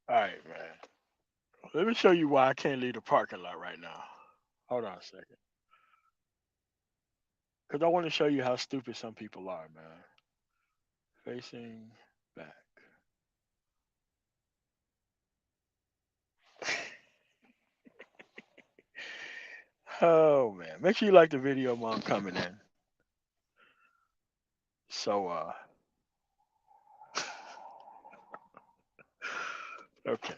All right, man. Let me show you why I can't leave the parking lot right now. Hold on a second. Because I want to show you how stupid some people are, man. Facing back. Oh, man. Make sure you like the video while I'm coming in. So, okay.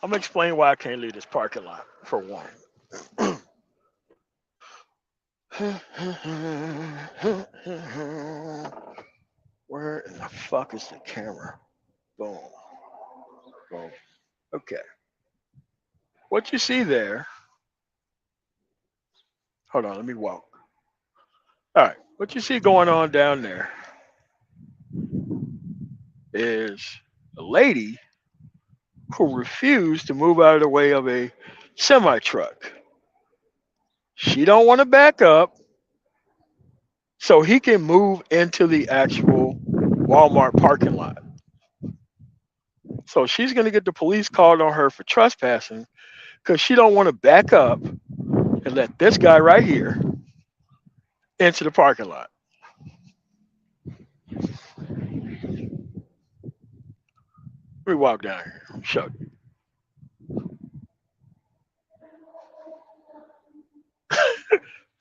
I'm going to explain why I can't leave this parking lot, for one. Where in the fuck is the camera? Boom. Boom. Okay. What you see there, hold on, let me walk. All right. What you see going on down there is a lady who refused to move out of the way of a semi truck. She don't want to back up so he can move into the actual Walmart parking lot. So she's going to get the police called on her for trespassing because she don't want to back up and let this guy right here into the parking lot. Let me walk down here. Show you.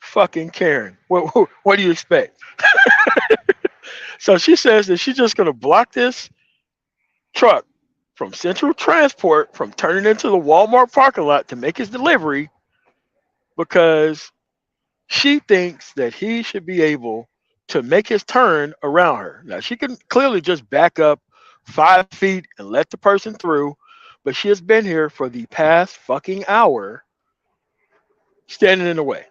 Fucking Karen. What do you expect? So she says that she's just going to block this truck from Central Transport from turning into the Walmart parking lot to make his delivery because she thinks that he should be able to make his turn around her. Now, she can clearly just back up 5 feet and let the person through, but she has been here for the past fucking hour standing in the way.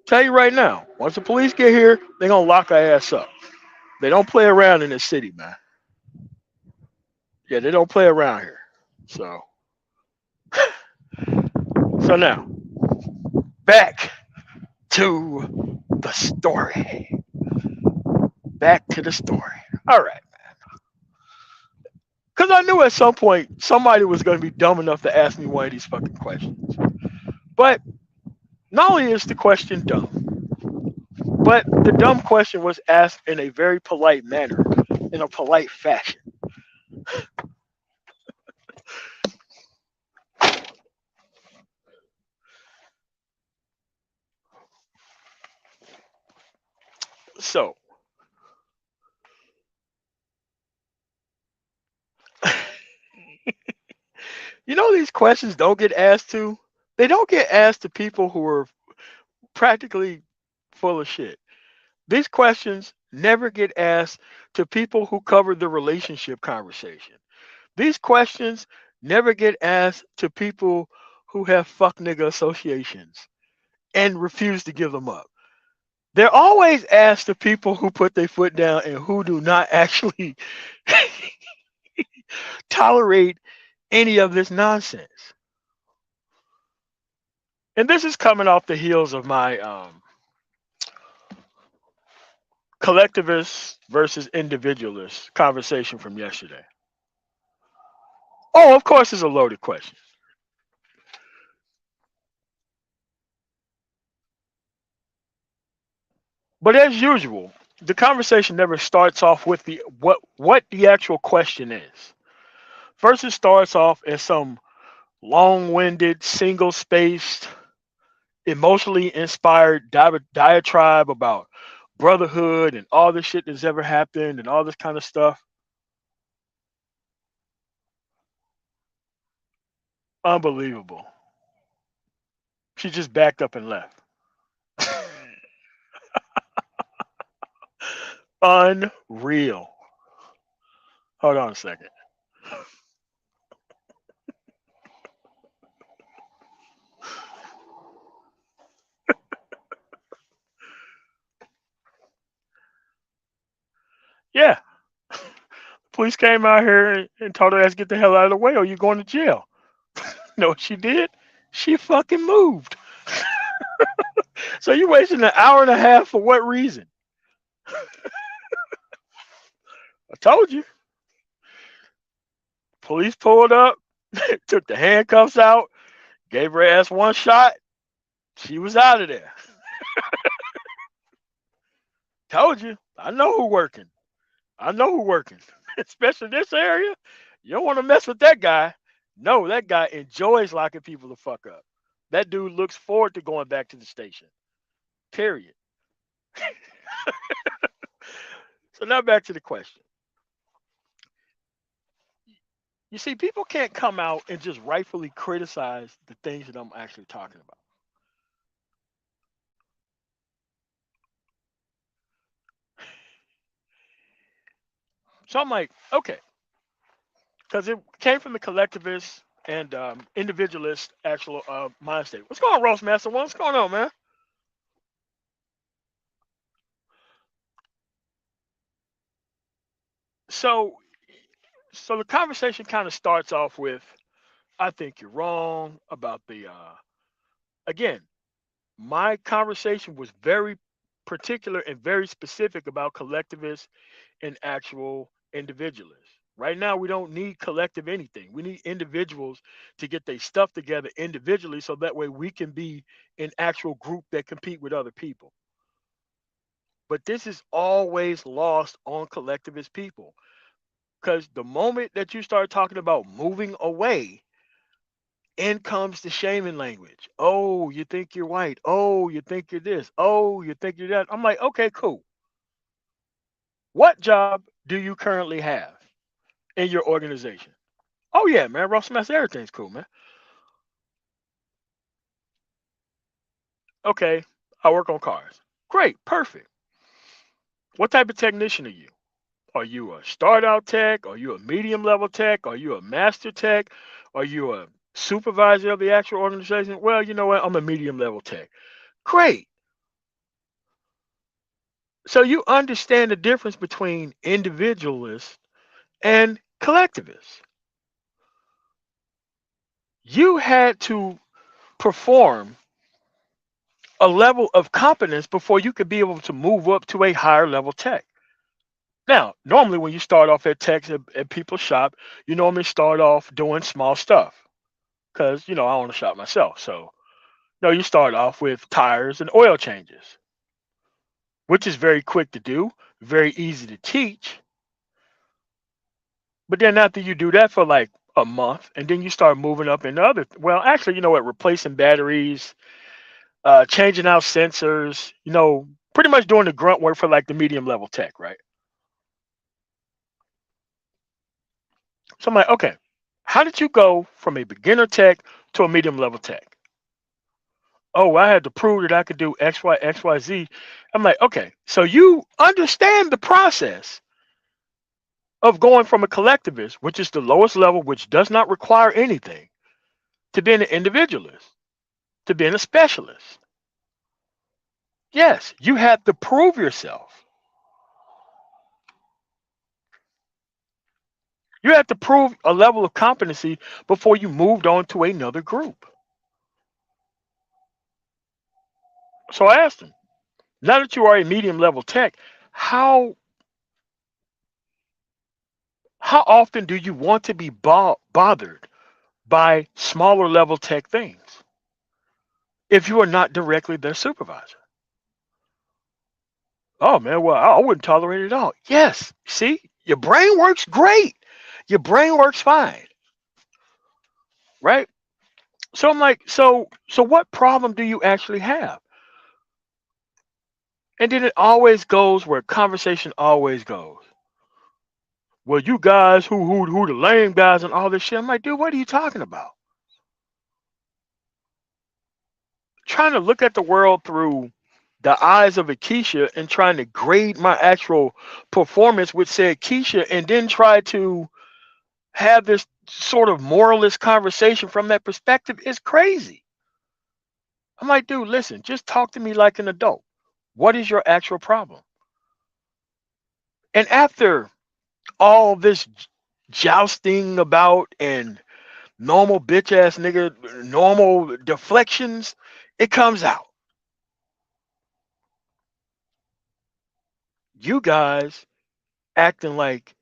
Tell you right now, once the police get here, they're going to lock her ass up. They don't play around in this city, man. Yeah, they don't play around here. So, so now, back to the story. Back to the story. All right. Because I knew at some point somebody was going to be dumb enough to ask me one of these fucking questions. But not only is the question dumb, but the dumb question was asked in a very polite manner, in a polite fashion. So, these questions don't get asked to. They don't get asked to people who are practically full of shit. These questions never get asked to people who cover the relationship conversation. These questions never get asked to people who have fuck nigga associations and refuse to give them up. They're always asked to people who put their foot down and who do not actually tolerate any of this nonsense. And this is coming off the heels of my collectivist versus individualist conversation from yesterday. Oh, of course, it's a loaded question. But as usual, the conversation never starts off with the what the actual question is. First, it starts off as some long-winded, single-spaced, emotionally inspired diatribe about brotherhood and all the shit that's ever happened and all this kind of stuff. Unbelievable. She just backed up and left. Unreal. Hold on a second. Yeah, police came out here and told her ass get the hell out of the way or you're going to jail. Know what she did? She fucking moved. So you wasting an hour and a half for what reason? I told you. Police pulled up, took the handcuffs out, gave her ass one shot. She was out of there. Told you. I know who working. I know who working. Especially this area. You don't want to mess with that guy. No, that guy enjoys locking people the fuck up. That dude looks forward to going back to the station. Period. So now back to the question. You see, people can't come out and just rightfully criticize the things that I'm actually talking about. So I'm like, okay, because it came from the collectivist and individualist actual mind state. What's going on, Roast Master? What's going on, man? So, so the conversation kind of starts off with, I think you're wrong about the. Again, my conversation was very particular and very specific about collectivists and actual individualists. Right now, we don't need collective anything. We need individuals to get their stuff together individually so that way we can be an actual group that compete with other people. But this is always lost on collectivist people because the moment that you start talking about moving away, in comes the shaming language. Oh, you think you're white. Oh, you think you're this. Oh, you think you're that. I'm like, okay, cool. What job do you currently have in your organization? Oh yeah, man. Rough Smash, everything's cool, man. Okay, I work on cars. Great, perfect. What type of technician are you? Are you a start out tech? Are you a medium level tech? Are you a master tech? Are you a supervisor of the actual organization? Well, you know what? I'm a medium level tech. Great. So you understand the difference between individualists and collectivists. You had to perform a level of competence before you could be able to move up to a higher level tech. Now, normally when you start off at tech at people's shop, you normally start off doing small stuff because I own a shop myself. So you start off with tires and oil changes, which is very quick to do, very easy to teach. But then after you do that for like a month, and then you start moving up into other, well, actually, you know what, replacing batteries, changing out sensors, pretty much doing the grunt work for like the medium level tech, right? So I'm like, okay, how did you go from a beginner tech to a medium level tech? Oh, I had to prove that I could do X, Y, X, Y, Z. I'm like, okay, so you understand the process of going from a collectivist, which is the lowest level, which does not require anything, to being an individualist, to being a specialist. Yes, you had to prove yourself. You had to prove a level of competency before you moved on to another group. So I asked him, now that you are a medium level tech, how how often do you want to be bothered by smaller level tech things if you are not directly their supervisor? Oh man, well, I wouldn't tolerate it at all. Yes, see, your brain works great. Your brain works fine, right? So I'm like, so what problem do you actually have? And then it always goes where conversation always goes. Well, you guys who the lame guys and all this shit. I'm like, dude, what are you talking about? Trying to look at the world through the eyes of a Keisha and trying to grade my actual performance with said Keisha and then try to have this sort of moralist conversation from that perspective is crazy. I'm like, dude, listen, just talk to me like an adult. What is your actual problem? And after all this jousting about and normal bitch ass nigga, normal deflections, it comes out. You guys acting like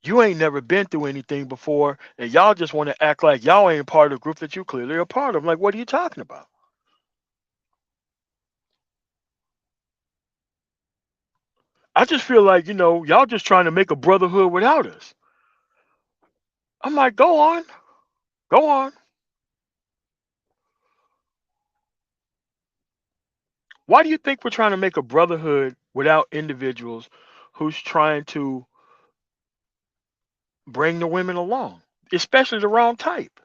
You ain't never been through anything before, and y'all just want to act like y'all ain't part of the group that you clearly are part of. Like, what are you talking about? I just feel like, y'all just trying to make a brotherhood without us. I'm like, go on, go on. Why do you think we're trying to make a brotherhood without individuals who's trying to bring the women along, especially the wrong type?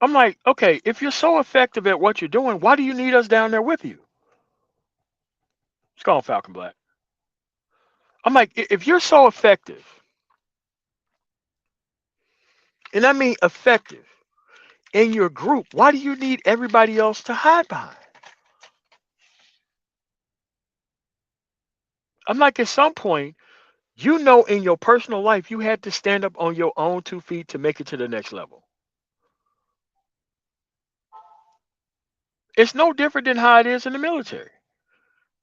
I'm like, okay, if you're so effective at what you're doing, why do you need us down there with you? It's called Falcon Black. I'm like, if you're so effective, and I mean effective in your group, why do you need everybody else to hide behind? I'm like, at some point, in your personal life, you had to stand up on your own 2 feet to make it to the next level. It's no different than how it is in the military.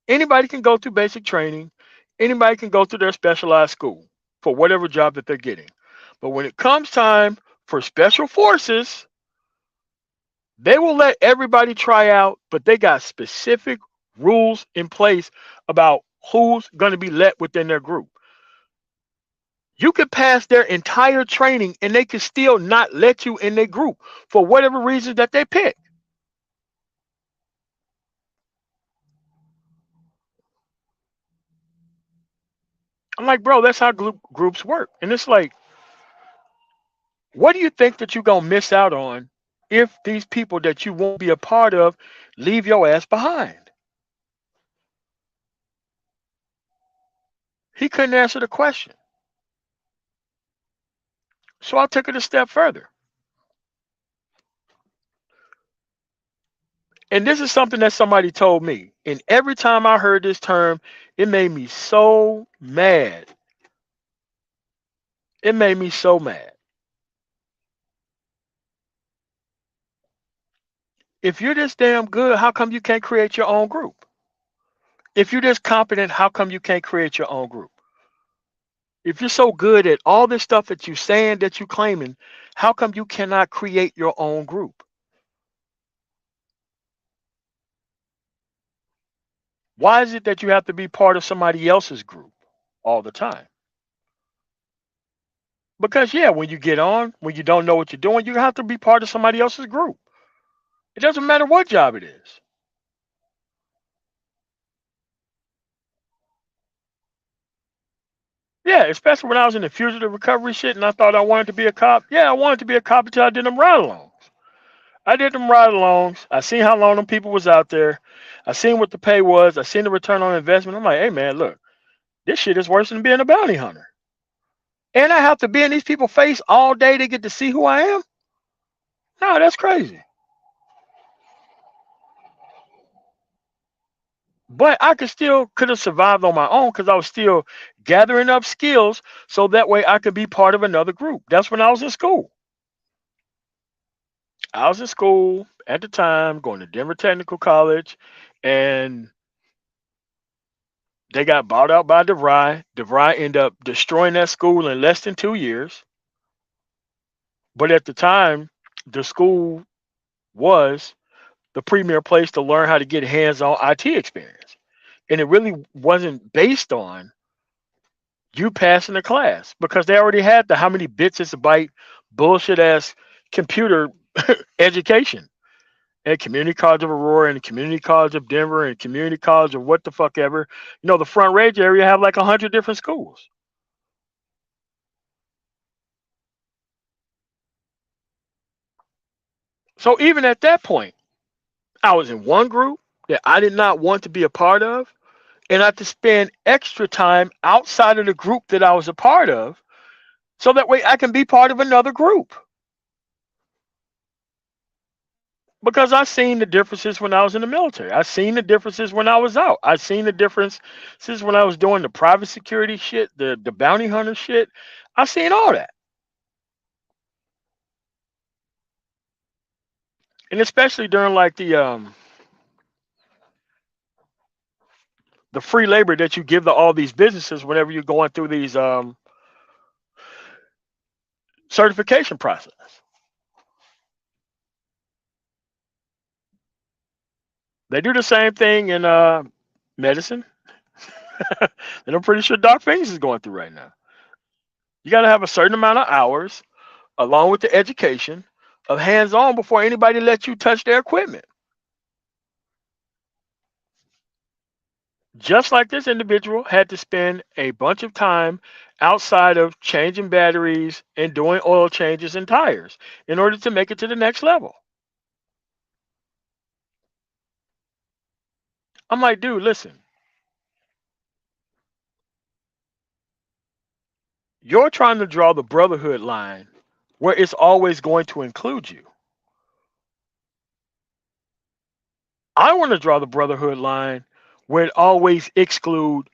Anybody can go through basic training, anybody can go through their specialized school for whatever job that they're getting. But when it comes time for special forces, they will let everybody try out, but they got specific rules in place about who's going to be let within their group. You could pass their entire training and they could still not let you in their group for whatever reason that they pick. I'm like, bro, that's how groups work. And it's like, what do you think that you're going to miss out on if these people that you won't be a part of leave your ass behind? He couldn't answer the question. So I took it a step further. And this is something that somebody told me. And every time I heard this term, it made me so mad. It made me so mad. If you're this damn good, how come you can't create your own group? If you're this competent, how come you can't create your own group? If you're so good at all this stuff that you're saying that you're claiming, how come you cannot create your own group? Why is it that you have to be part of somebody else's group all the time? Because, yeah, when you get on, when you don't know what you're doing, you have to be part of somebody else's group. It doesn't matter what job it is. Yeah, especially when I was in the fugitive recovery shit and I thought I wanted to be a cop. Yeah, I wanted to be a cop until I did them ride alongs. I did them ride alongs. I seen how long them people was out there. I seen what the pay was. I seen the return on investment. I'm like, hey man, look, this shit is worse than being a bounty hunter. And I have to be in these people's face all day to get to see who I am? No, that's crazy. But I could have survived on my own because I was still gathering up skills so that way I could be part of another group. That's when I was in school. I was in school at the time, going to Denver Technical College, and they got bought out by DeVry. DeVry ended up destroying that school in less than 2 years. But at the time, the school was the premier place to learn how to get hands-on IT experience. And it really wasn't based on you passing the class because they already had the how many bits is a byte bullshit ass computer education at Community College of Aurora and Community College of Denver and Community College of what the fuck ever. The Front Range area have like 100 different schools. So even at that point, I was in one group that I did not want to be a part of, and I had to spend extra time outside of the group that I was a part of so that way I can be part of another group. Because I seen the differences when I was in the military. I seen the differences when I was out. I seen the differences when I was doing the private security shit, the bounty hunter shit. I seen all that. And especially during like the free labor that you give to all these businesses whenever you're going through these certification process. They do the same thing in medicine, and I'm pretty sure Doc Fings is going through right now. You got to have a certain amount of hours, along with the education, of hands-on before anybody lets you touch their equipment. Just like this individual had to spend a bunch of time outside of changing batteries and doing oil changes and tires in order to make it to the next level. I'm like, dude, listen, you're trying to draw the brotherhood line where it's always going to include you. I want to draw the brotherhood line where it always exclude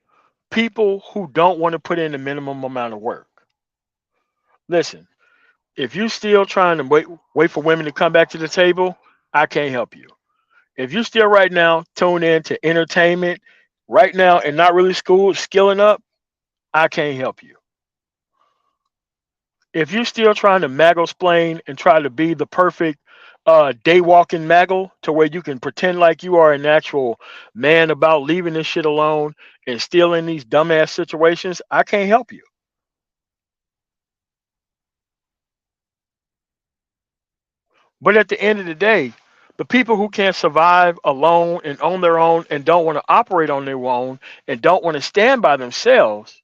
people who don't want to put in the minimum amount of work. Listen, if you still trying to wait for women to come back to the table, I can't help you. If you still right now tune in to entertainment right now and not really skilling up, I can't help you. If you still trying to maggle splain and try to be the perfect day walking maggle to where you can pretend like you are an actual man about leaving this shit alone and still in these dumbass situations, I can't help you. But at the end of the day, the people who can't survive alone and on their own and don't want to operate on their own and don't want to stand by themselves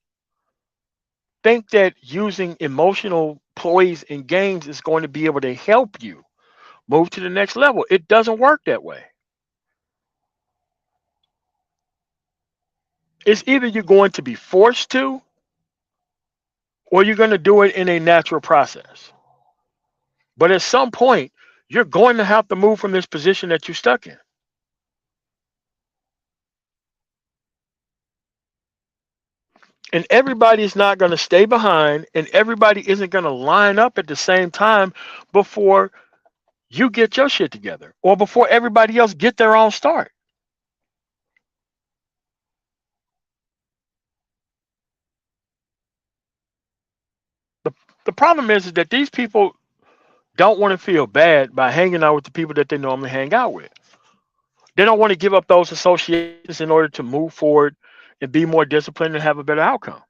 think that using emotional ploys and games is going to be able to help you move to the next level. It doesn't work that way. It's either you're going to be forced to or you're going to do it in a natural process. But at some point, you're going to have to move from this position that you're stuck in. And everybody is not going to stay behind, and everybody isn't going to line up at the same time before you get your shit together or before everybody else get their own start. The, the problem is that these people don't want to feel bad by hanging out with the people that they normally hang out with. They don't want to give up those associations in order to move forward and be more disciplined and have a better outcome.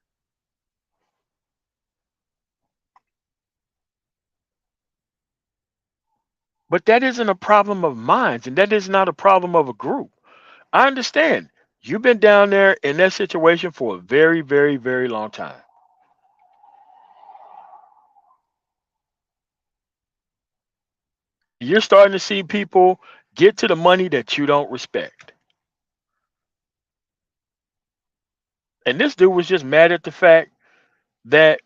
But that isn't a problem of minds, and that is not a problem of a group. I understand you've been down there in that situation for a very, very, very long time. You're starting to see people get to the money that you don't respect. And this dude was just mad at the fact that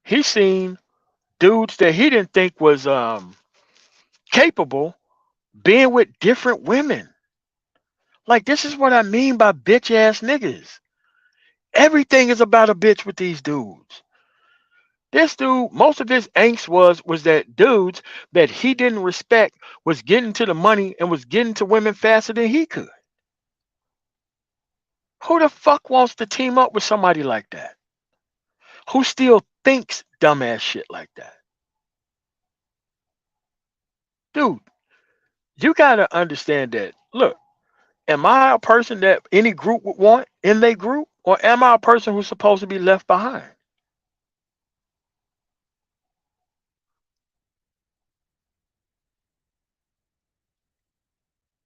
he seen dudes that he didn't think was capable being with different women. Like, this is what I mean by bitch ass niggas. Everything is about a bitch with these dudes. This dude, most of his angst was that dudes that he didn't respect was getting to the money and was getting to women faster than he could. Who the fuck wants to team up with somebody like that? Who still thinks dumbass shit like that? Dude, you gotta understand that. Look, am I a person that any group would want in their group? Or am I a person who's supposed to be left behind?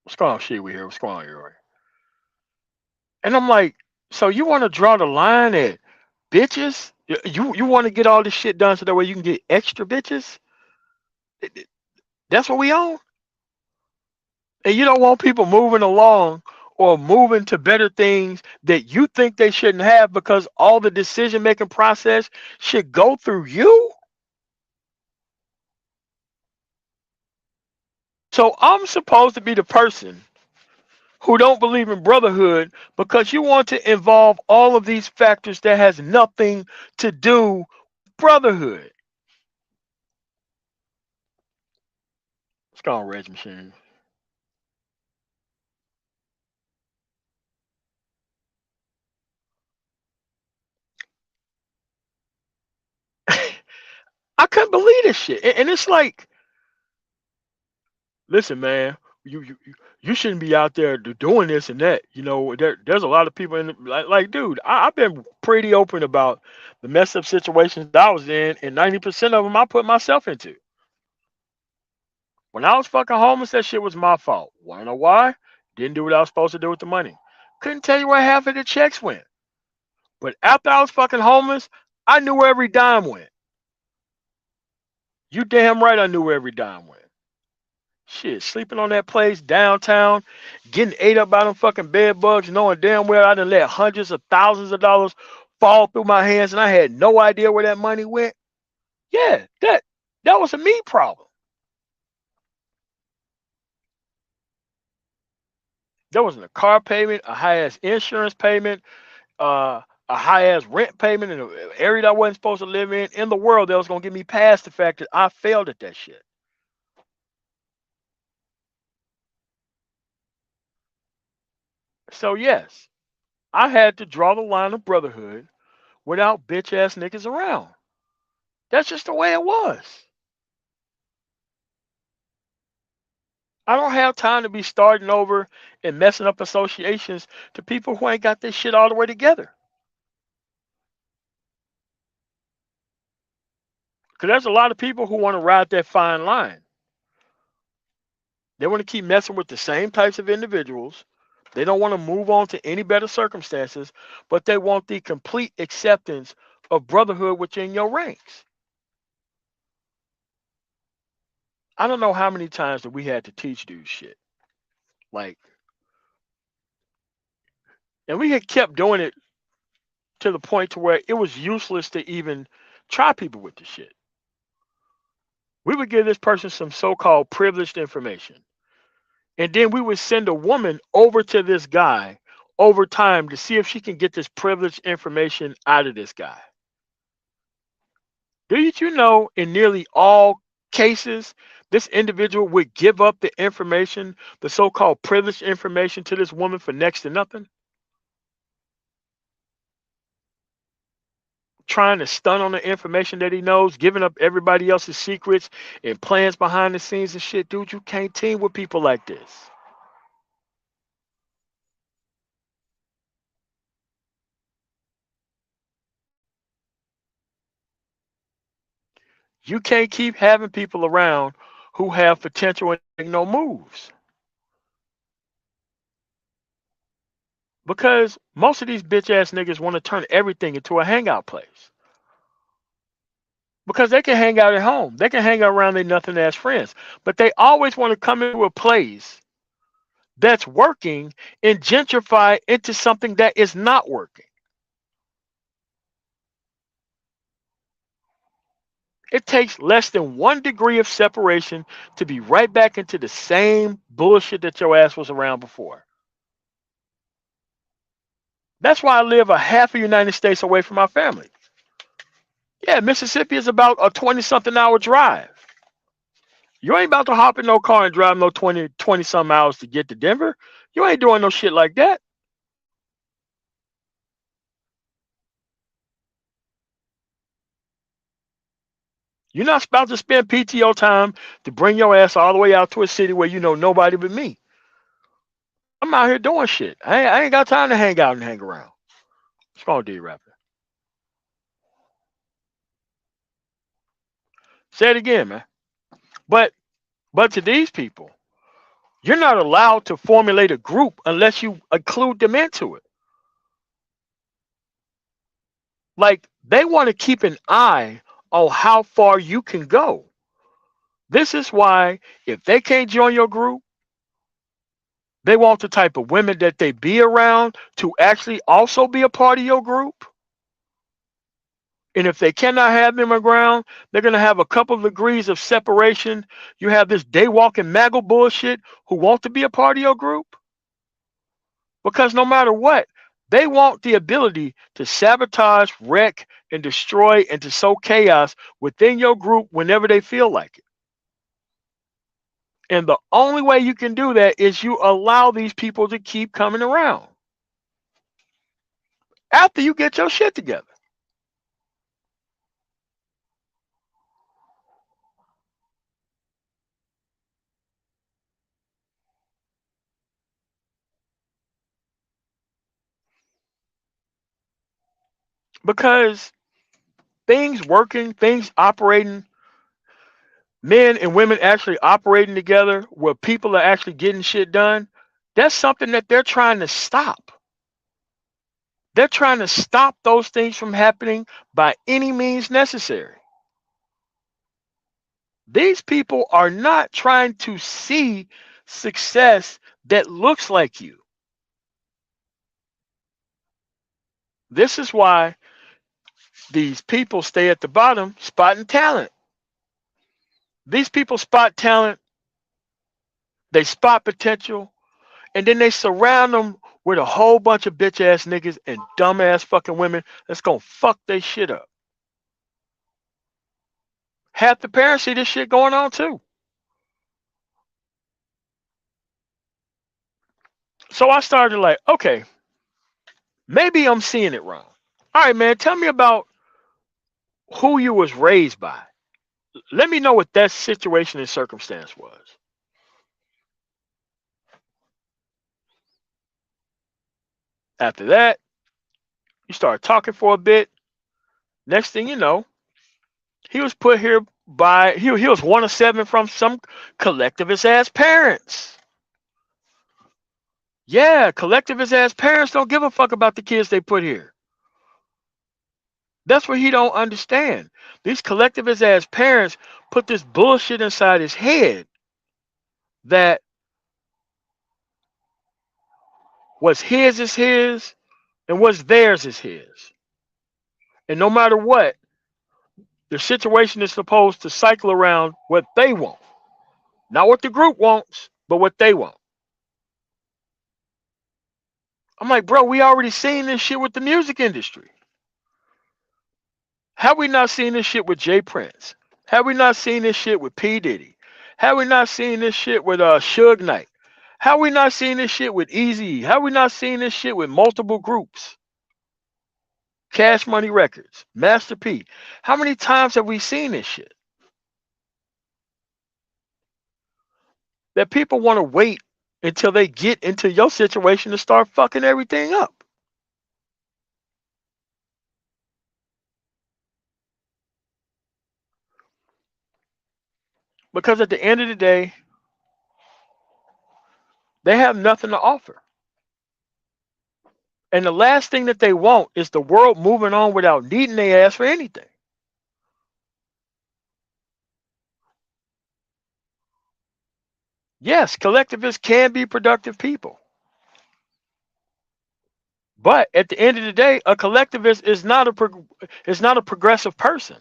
What's going on, shit? We here. What's going on here? And I'm like, so you want to draw the line at bitches? You want to get all this shit done so that way you can get extra bitches? That's what we on? And you don't want people moving along or moving to better things that you think they shouldn't have because all the decision making process should go through you? So I'm supposed to be the person who don't believe in brotherhood because you want to involve all of these factors that has nothing to do with brotherhood. It's called Reg Machine. couldn't believe this shit. And it's like, listen, man, you shouldn't be out there doing this and that. You know, there's a lot of people in like dude, I've been pretty open about the messed up situations that I was in, and 90% of them I put myself into. When I was fucking homeless, that shit was my fault. Wanna know why? Didn't do what I was supposed to do with the money. Couldn't tell you where half of the checks went. But after I was fucking homeless, I knew where every dime went. You damn right I knew where every dime went. Shit, sleeping on that place downtown, getting ate up by them fucking bed bugs, knowing damn well I done let hundreds of thousands of dollars fall through my hands and I had no idea where that money went. Yeah, that was a me problem. There wasn't a car payment, a high ass insurance payment, a high ass rent payment in an area that I wasn't supposed to live in the world that was gonna get me past the fact that I failed at that shit. So yes, I had to draw the line of brotherhood without bitch ass niggas around. That's just the way it was. I don't have time to be starting over and messing up associations to people who ain't got this shit all the way together. Because there's a lot of people who want to ride that fine line. They want to keep messing with the same types of individuals. They don't want to move on to any better circumstances, but they want the complete acceptance of brotherhood within your ranks. I don't know how many times that we had to teach dudes shit. Like, and we had kept doing it to the point to where it was useless to even try people with the shit. We would give this person some so-called privileged information. And then we would send a woman over to this guy over time to see if she can get this privileged information out of this guy. Did you know in nearly all cases, this individual would give up the information, the so called privileged information, to this woman for next to nothing? Trying to stun on the information that he knows, giving up everybody else's secrets and plans behind the scenes and shit. Dude, you can't team with people like this. You can't keep having people around who have potential and make no moves. Because most of these bitch ass niggas want to turn everything into a hangout place. Because they can hang out at home. They can hang out around their nothing ass friends. But they always want to come into a place that's working and gentrify into something that is not working. It takes less than 1 degree of separation to be right back into the same bullshit that your ass was around before. That's why I live a half of the United States away from my family. Yeah, Mississippi is about a 20 something hour drive. You ain't about to hop in no car and drive no 20 some hours to get to Denver. You ain't doing no shit like that. You're not about to spend PTO time to bring your ass all the way out to a city where you know nobody but me. I'm out here doing shit. I ain't got time to hang out and hang around. What's wrong with D Rapper? Say it again, man. But to these people, you're not allowed to formulate a group unless you include them into it. Like they want to keep an eye on how far you can go. This is why if they can't join your group, they want the type of women that they be around to actually also be a part of your group. And if they cannot have them around, they're going to have a couple of degrees of separation. You have this day walking maggle bullshit who want to be a part of your group. Because no matter what, they want the ability to sabotage, wreck, and destroy and to sow chaos within your group whenever they feel like it. And the only way you can do that is you allow these people to keep coming around after you get your shit together. Because things working, things operating, men and women actually operating together where people are actually getting shit done, that's something that they're trying to stop. They're trying to stop those things from happening by any means necessary. These people are not trying to see success that looks like you. This is why these people stay at the bottom spotting talent. These people spot talent, they spot potential, and then they surround them with a whole bunch of bitch ass niggas and dumb ass fucking women that's gonna fuck they shit up. Half the parents see this shit going on too. So I started like, okay, maybe I'm seeing it wrong. All right, man, tell me about who you was raised by. Let me know what that situation and circumstance was. After that, you start talking for a bit. Next thing you know, he was put here by he was one of seven from some collectivist ass parents. Yeah, collectivist ass parents don't give a fuck about the kids they put here. That's what he don't understand. These collectivist ass parents put this bullshit inside his head that what's his is his and what's theirs is his. And no matter what, the situation is supposed to cycle around what they want. Not what the group wants, but what they want. I'm like, bro, we already seen this shit with the music industry. Have we not seen this shit with Jay Prince? Have we not seen this shit with P. Diddy? Have we not seen this shit with Suge Knight? Have we not seen this shit with Eazy? Have we not seen this shit with multiple groups? Cash Money Records, Master P. How many times have we seen this shit? That people want to wait until they get into your situation to start fucking everything up. Because at the end of the day, they have nothing to offer. And the last thing that they want is the world moving on without needing their ass for anything. Yes, collectivists can be productive people. But at the end of the day, a collectivist is not a progressive person.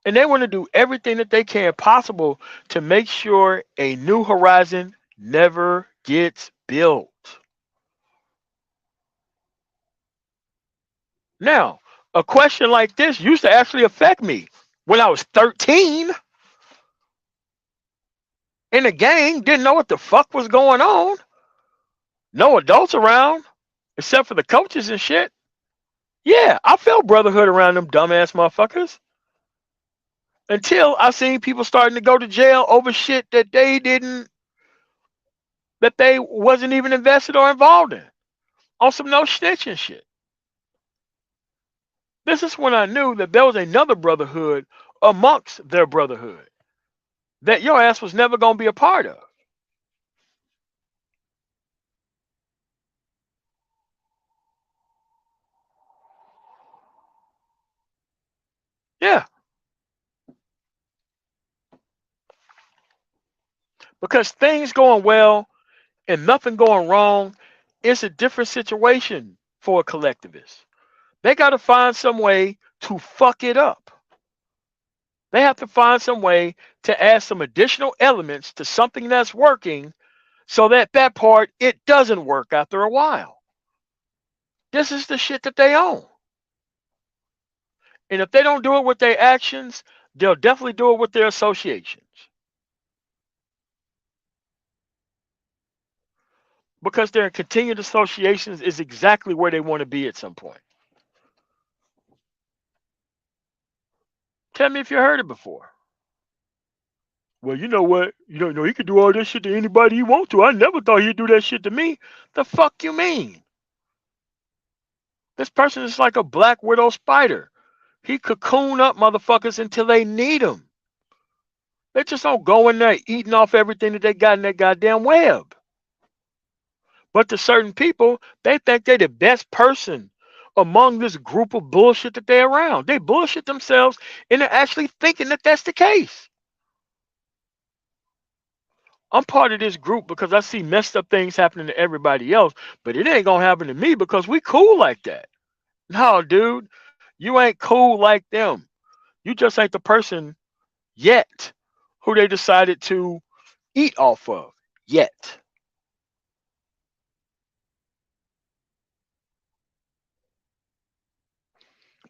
And they want to do everything that they can possible to make sure a new horizon never gets built. Now, a question like this used to actually affect me when I was 13 in a gang, didn't know what the fuck was going on. No adults around except for the coaches and shit. Yeah, I felt brotherhood around them dumbass motherfuckers. Until I seen people starting to go to jail over shit that they wasn't even invested or involved in. On some no snitching shit. This is when I knew that there was another brotherhood amongst their brotherhood that your ass was never gonna be a part of. Yeah. Because things going well and nothing going wrong is a different situation for a collectivist. They got to find some way to fuck it up. They have to find some way to add some additional elements to something that's working so that that part, it doesn't work after a while. This is the shit that they own. And if they don't do it with their actions, they'll definitely do it with their associations. Because their continued associations is exactly where they want to be at some point. Tell me if you heard it before. Well, you know what? You don't know he can do all this shit to anybody he wants to. I never thought he'd do that shit to me. The fuck you mean? This person is like a black widow spider. He cocoon up motherfuckers until they need him. They just don't go in there eating off everything that they got in that goddamn web. But to certain people, they think they're the best person among this group of bullshit that they're around. They bullshit themselves and they're actually thinking that that's the case. I'm part of this group because I see messed up things happening to everybody else, but it ain't gonna happen to me because we cool like that. No, dude, you ain't cool like them. You just ain't the person yet who they decided to eat off of yet.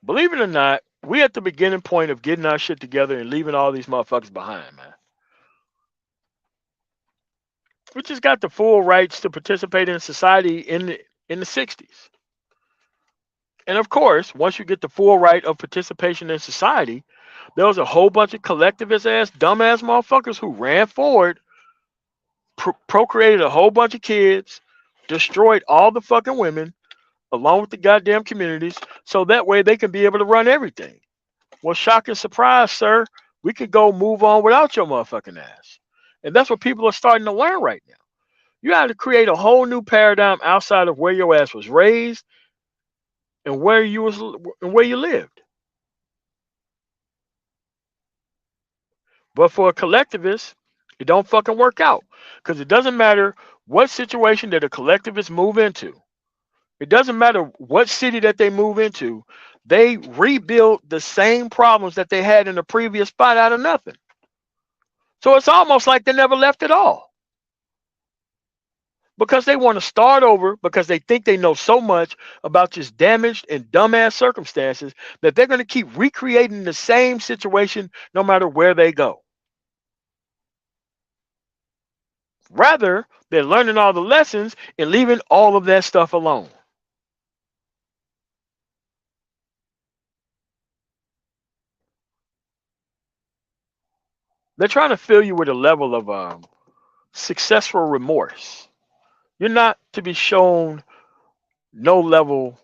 Believe it or not, we at the beginning point of getting our shit together and leaving all these motherfuckers behind, man. We just got the full rights to participate in society in the 60s. And of course, once you get the full right of participation in society, there was a whole bunch of collectivist ass, dumbass motherfuckers who ran forward, procreated a whole bunch of kids, destroyed all the fucking women, along with the goddamn communities, so that way they can be able to run everything. Well, shock and surprise, sir, we could go move on without your motherfucking ass. And that's what people are starting to learn right now. You have to create a whole new paradigm outside of where your ass was raised and where you lived. But for a collectivist, it don't fucking work out. Because it doesn't matter what situation that a collectivist move into. It doesn't matter what city that they move into. They rebuild the same problems that they had in the previous spot out of nothing. So it's almost like they never left at all. Because they want to start over because they think they know so much about just damaged and dumbass circumstances that they're going to keep recreating the same situation no matter where they go. Rather, they're learning all the lessons and leaving all of that stuff alone. They're trying to fill you with a level of successful remorse. You're not to be shown no level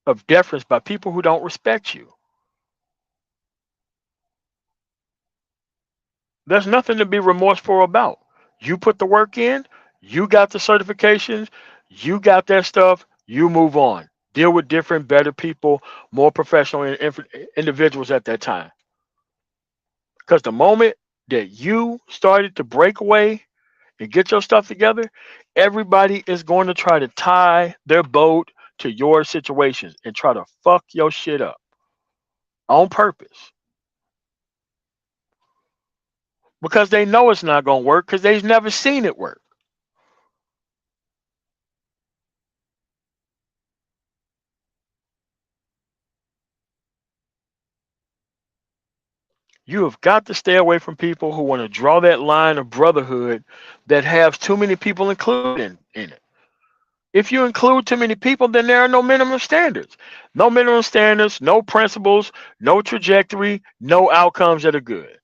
of deference by people who don't respect you. There's nothing to be remorseful about. You put the work in, you got the certifications, you got that stuff, you move on. Deal with different, better people, more professional individuals at that time. Because the moment that you started to break away and get your stuff together, everybody is going to try to tie their boat to your situations and try to fuck your shit up on purpose. Because they know it's not going to work because they've never seen it work. You have got to stay away from people who want to draw that line of brotherhood that has too many people included in it. If you include too many people, then there are no minimum standards. No minimum standards, no principles, no trajectory, no outcomes that are good.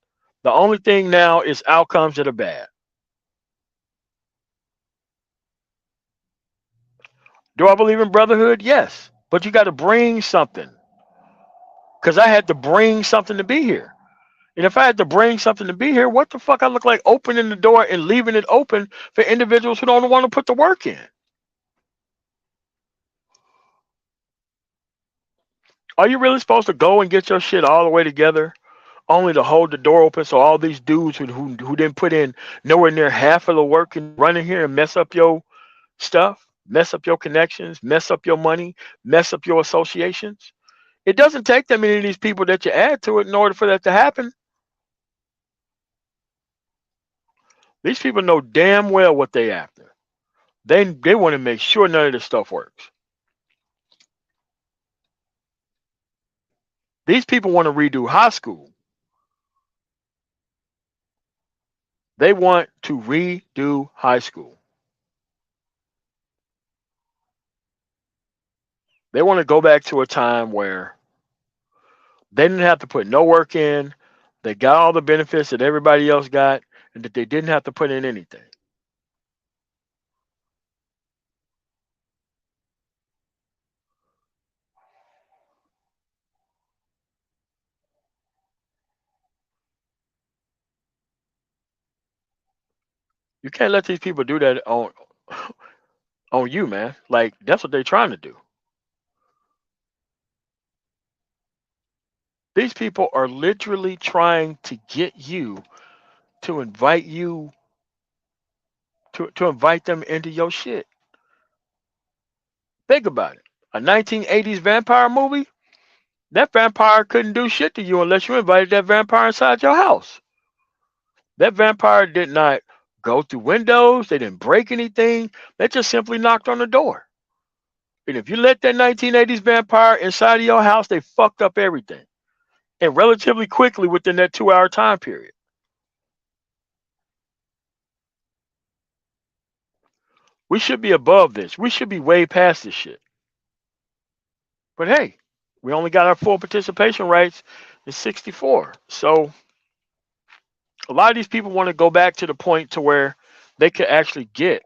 The only thing now is outcomes that are bad. Do I believe in brotherhood? Yes. But you got to bring something. Because I had to bring something to be here. And if I had to bring something to be here, what the fuck I look like opening the door and leaving it open for individuals who don't want to put the work in? Are you really supposed to go and get your shit all the way together only to hold the door open so all these dudes who didn't put in nowhere near half of the work and run in here and mess up your stuff, mess up your connections, mess up your money, mess up your associations? It doesn't take that many of these people that you add to it in order for that to happen. These people know damn well what they after. They want to make sure none of this stuff works. These people want to redo high school. They want to redo high school. They want to go back to a time where they didn't have to put no work in. They got all the benefits that everybody else got, and that they didn't have to put in anything. You can't let these people do that on you, man. Like that's what they're trying to do. These people are literally trying to get you to invite them into your shit. Think about it. A 1980s vampire movie, that vampire couldn't do shit to you unless you invited that vampire inside your house. That vampire did not go through windows, they didn't break anything, they just simply knocked on the door. And if you let that 1980s vampire inside of your house, they fucked up everything. And relatively quickly within that 2 hour time period. We should be above this. We should be way past this shit. But hey, we only got our full participation rights in 64. So a lot of these people want to go back to the point to where they could actually get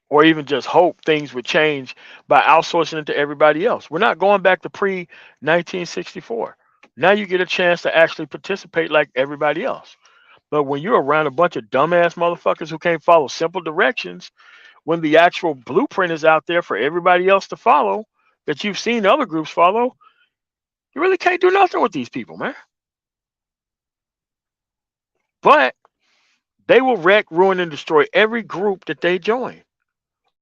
or even just hope things would change by outsourcing it to everybody else. We're not going back to pre 1964. Now you get a chance to actually participate like everybody else. But when you're around a bunch of dumbass motherfuckers who can't follow simple directions, when the actual blueprint is out there for everybody else to follow, that you've seen other groups follow, you really can't do nothing with these people, man. But they will wreck, ruin, and destroy every group that they join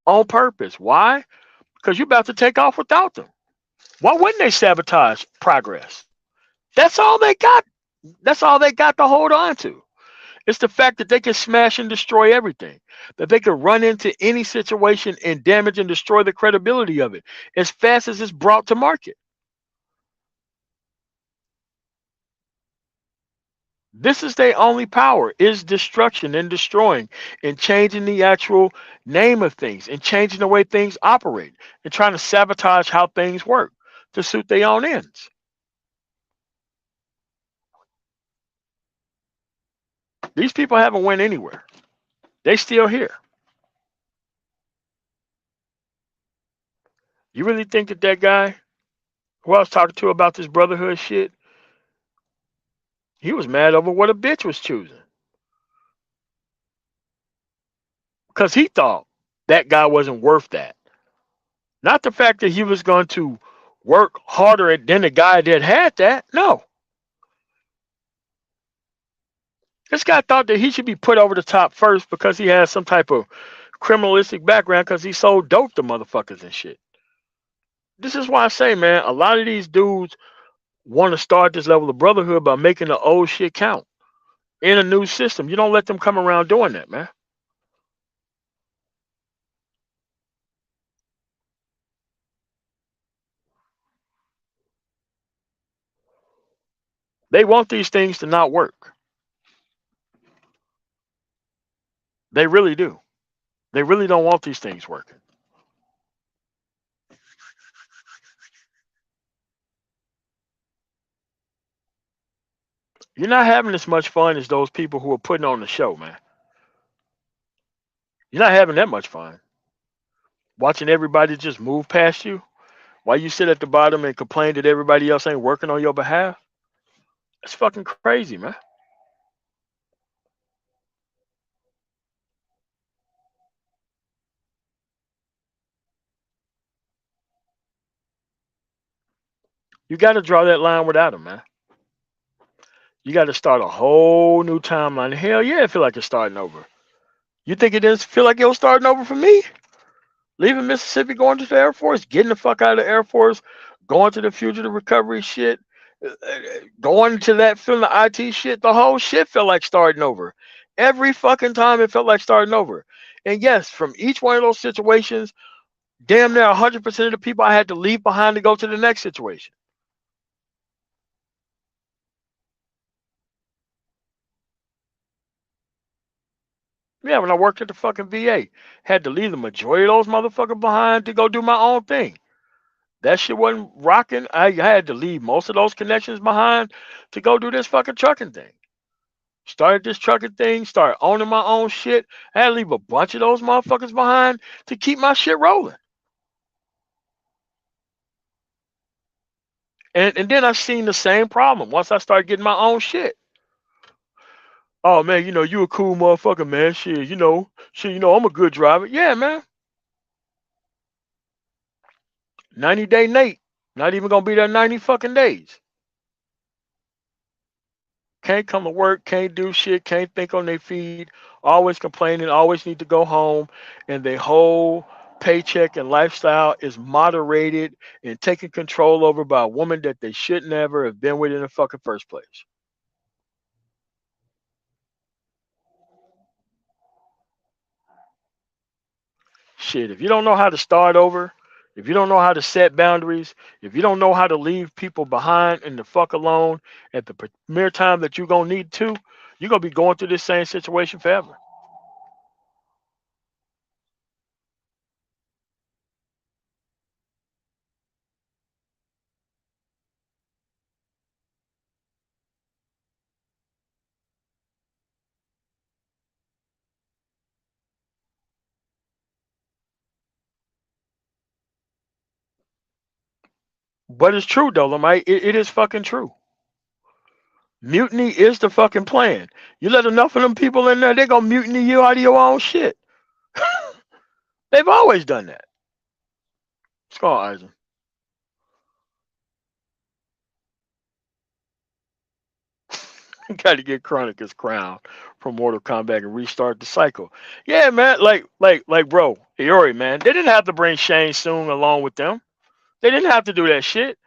on purpose. Why? Because you're about to take off without them. Why wouldn't they sabotage progress? That's all they got. That's all they got to hold on to. It's the fact that they can smash and destroy everything, that they can run into any situation and damage and destroy the credibility of it as fast as it's brought to market. This is their only power is destruction and destroying and changing the actual name of things and changing the way things operate and trying to sabotage how things work to suit their own ends. These people haven't went anywhere. They still here. You really think that that guy who I was talking to about this brotherhood shit, he was mad over what a bitch was choosing because he thought that guy wasn't worth that. Not the fact that he was going to work harder than the guy that had that. No. This guy thought that he should be put over the top first because he has some type of criminalistic background because he sold dope to motherfuckers and shit. This is why I say, man, a lot of these dudes want to start this level of brotherhood by making the old shit count in a new system. You don't let them come around doing that, man. They want these things to not work. They really do. They really don't want these things working. You're not having as much fun as those people who are putting on the show, man. You're not having that much fun. Watching everybody just move past you while you sit at the bottom and complain that everybody else ain't working on your behalf. It's fucking crazy, man. You got to draw that line without them, man. You got to start a whole new timeline. Hell yeah, I feel like it's starting over. You think it doesn't feel like it was starting over for me? Leaving Mississippi, going to the Air Force, getting the fuck out of the Air Force, going to the fugitive recovery shit, going to that feeling the IT shit, the whole shit felt like starting over. Every fucking time it felt like starting over. And yes, from each one of those situations, damn near 100% of the people I had to leave behind to go to the next situation. Yeah, when I worked at the fucking VA, had to leave the majority of those motherfuckers behind to go do my own thing. That shit wasn't rocking. I had to leave most of those connections behind to go do this fucking trucking thing. Started this trucking thing, started owning my own shit. I had to leave a bunch of those motherfuckers behind to keep my shit rolling. And then I seen the same problem once I started getting my own shit. Oh man, you a cool motherfucker, man. Shit, I'm a good driver. Yeah, man. 90-day Nate. Not even gonna be there 90 fucking days. Can't come to work, can't do shit, can't think on their feet, always complaining, always need to go home, and their whole paycheck and lifestyle is moderated and taken control over by a woman that they should never have been with in the fucking first place. Shit, if you don't know how to start over, if you don't know how to set boundaries, if you don't know how to leave people behind and the fuck alone at the mere time that you're gonna need to, you're gonna be going through this same situation forever. But it's true though, Lamite. It is fucking true. Mutiny is the fucking plan. You let enough of them people in there, they're gonna mutiny you out of your own shit. They've always done that. What's going on, Eisen? Got to get Chronicus crown from Mortal Kombat and restart the cycle. Yeah, man. Bro, Iori, man. They didn't have to bring Shang Tsung along with them. They didn't have to do that shit.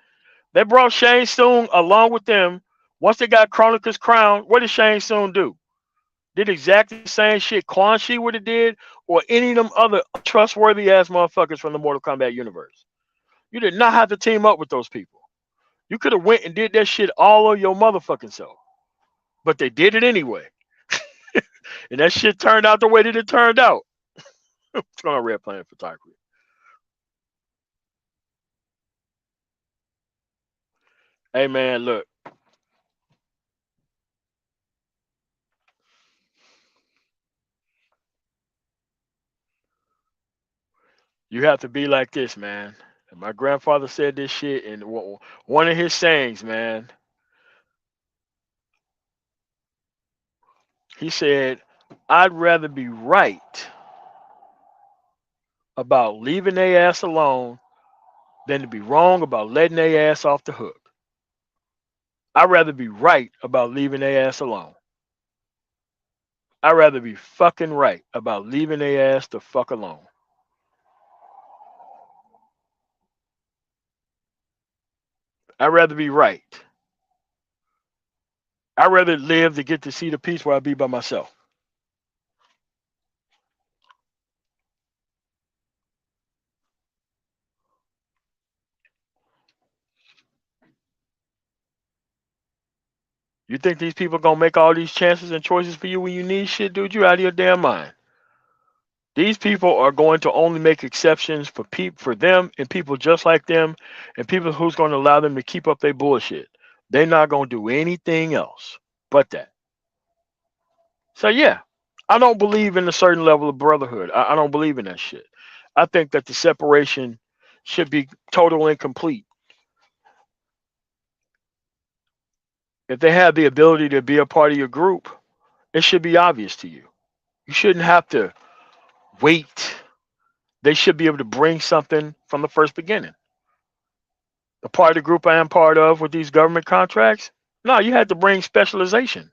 They brought Shang Tsung along with them. Once they got Chronicus crown, what did Shang Tsung do? Did exactly the same shit Quan Chi would have did, or any of them other trustworthy ass motherfuckers from the Mortal Kombat universe. You did not have to team up with those people. You could have went and did that shit all on your motherfucking self. But they did it anyway. And that shit turned out the way that it turned out. It's going on Red Planet Photography. Hey man, look. You have to be like this, man. And my grandfather said this shit in one of his sayings, man. He said, I'd rather be right about leaving their ass alone than to be wrong about letting their ass off the hook. I'd rather be right about leaving their ass alone. I'd rather be fucking right about leaving their ass the fuck alone. I'd rather be right. I'd rather live to get to see the peace where I be by myself. You think these people gonna make all these chances and choices for you when you need shit, dude? You out of your damn mind. These people are going to only make exceptions for them and people just like them and people who's going to allow them to keep up their bullshit. They're not going to do anything else but that. So yeah, I don't believe in a certain level of brotherhood. I don't believe in that shit. I think that the separation should be total and complete. If they have the ability to be a part of your group, it should be obvious to you. You shouldn't have to wait. They should be able to bring something from the first beginning. The part of the group I am part of with these government contracts, no, you had to bring specialization.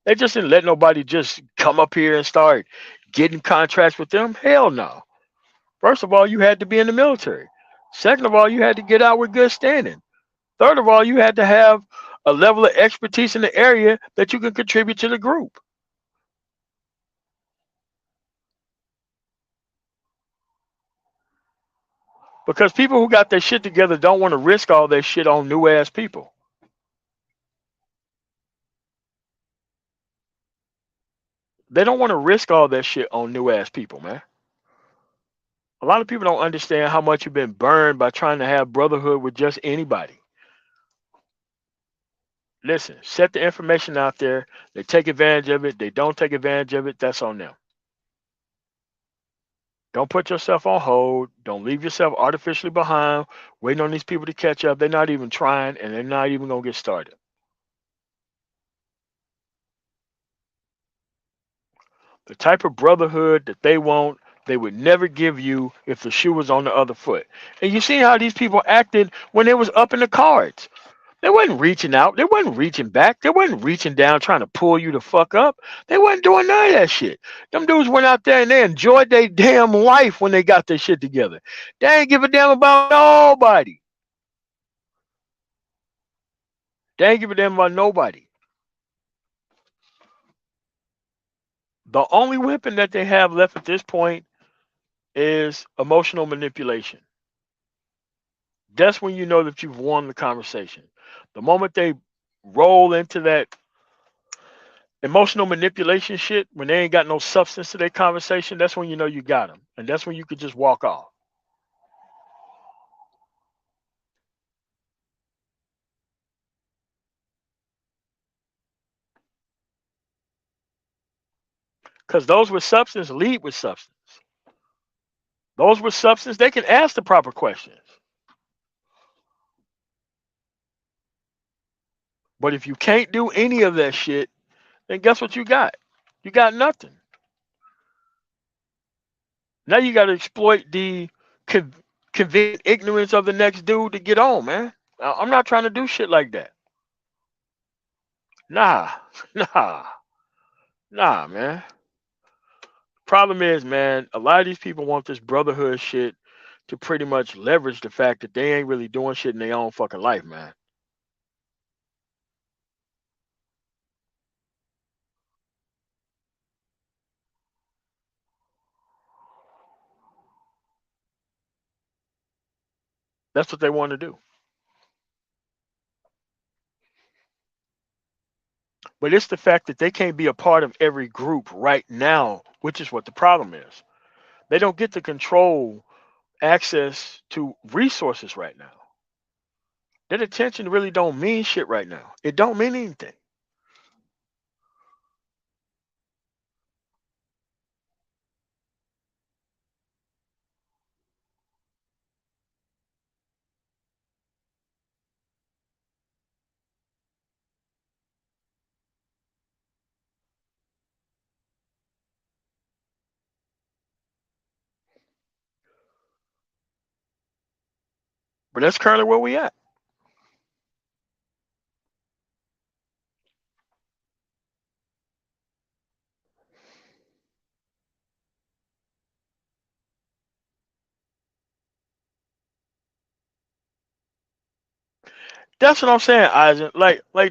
They just didn't let nobody just come up here and start getting contracts with them. Hell no. First of all, you had to be in the military. Second of all, you had to get out with good standing. Third of all, you had to have a level of expertise in the area that you can contribute to the group. Because people who got their shit together don't want to risk all their shit on new ass people. They don't want to risk all that shit on new ass people, man. A lot of people don't understand how much you've been burned by trying to have brotherhood with just anybody. Listen, set the information out there. They take advantage of it. They don't take advantage of it. That's on them. Don't put yourself on hold. Don't leave yourself artificially behind, waiting on these people to catch up. They're not even trying, and they're not even going to get started. The type of brotherhood that they want, they would never give you if the shoe was on the other foot. And you see how these people acted when it was up in the cards. They wasn't reaching out. They wasn't reaching back. They wasn't reaching down trying to pull you the fuck up. They wasn't doing none of that shit. Them dudes went out there and they enjoyed their damn life when they got their shit together. They ain't give a damn about nobody. They ain't give a damn about nobody. The only weapon that they have left at this point is emotional manipulation. That's when you know that you've won the conversation. The moment they roll into that emotional manipulation shit, when they ain't got no substance to their conversation, that's when you know you got them. And that's when you could just walk off. Because those with substance lead with substance. Those with substance, they can ask the proper questions. But if you can't do any of that shit, then guess what you got? You got nothing. Now you got to exploit the convenient ignorance of the next dude to get on, man. I'm not trying to do shit like that. Nah, nah, nah, man. Problem is, man, a lot of these people want this brotherhood shit to pretty much leverage the fact that they ain't really doing shit in their own fucking life, man. That's what they want to do. But it's the fact that they can't be a part of every group right now, which is what the problem is. They don't get to control access to resources right now. That attention really don't mean shit right now. It don't mean anything. But that's currently where we at. That's what I'm saying, Isaac.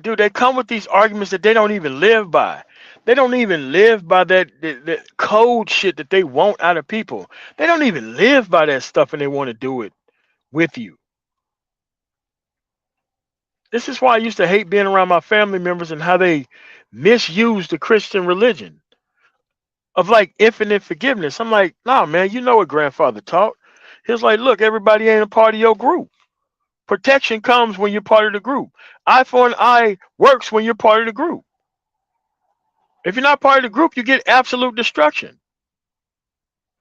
Dude, they come with these arguments that they don't even live by. They don't even live by that code shit that they want out of people. They don't even live by that stuff, and they want to do it with you. This is why I used to hate being around my family members and how they misuse the Christian religion of like infinite forgiveness. I'm like, nah, man, you know what grandfather taught. He was like, look, everybody ain't a part of your group. Protection comes when you're part of the group. Eye for an eye works when you're part of the group. If you're not part of the group, you get absolute destruction.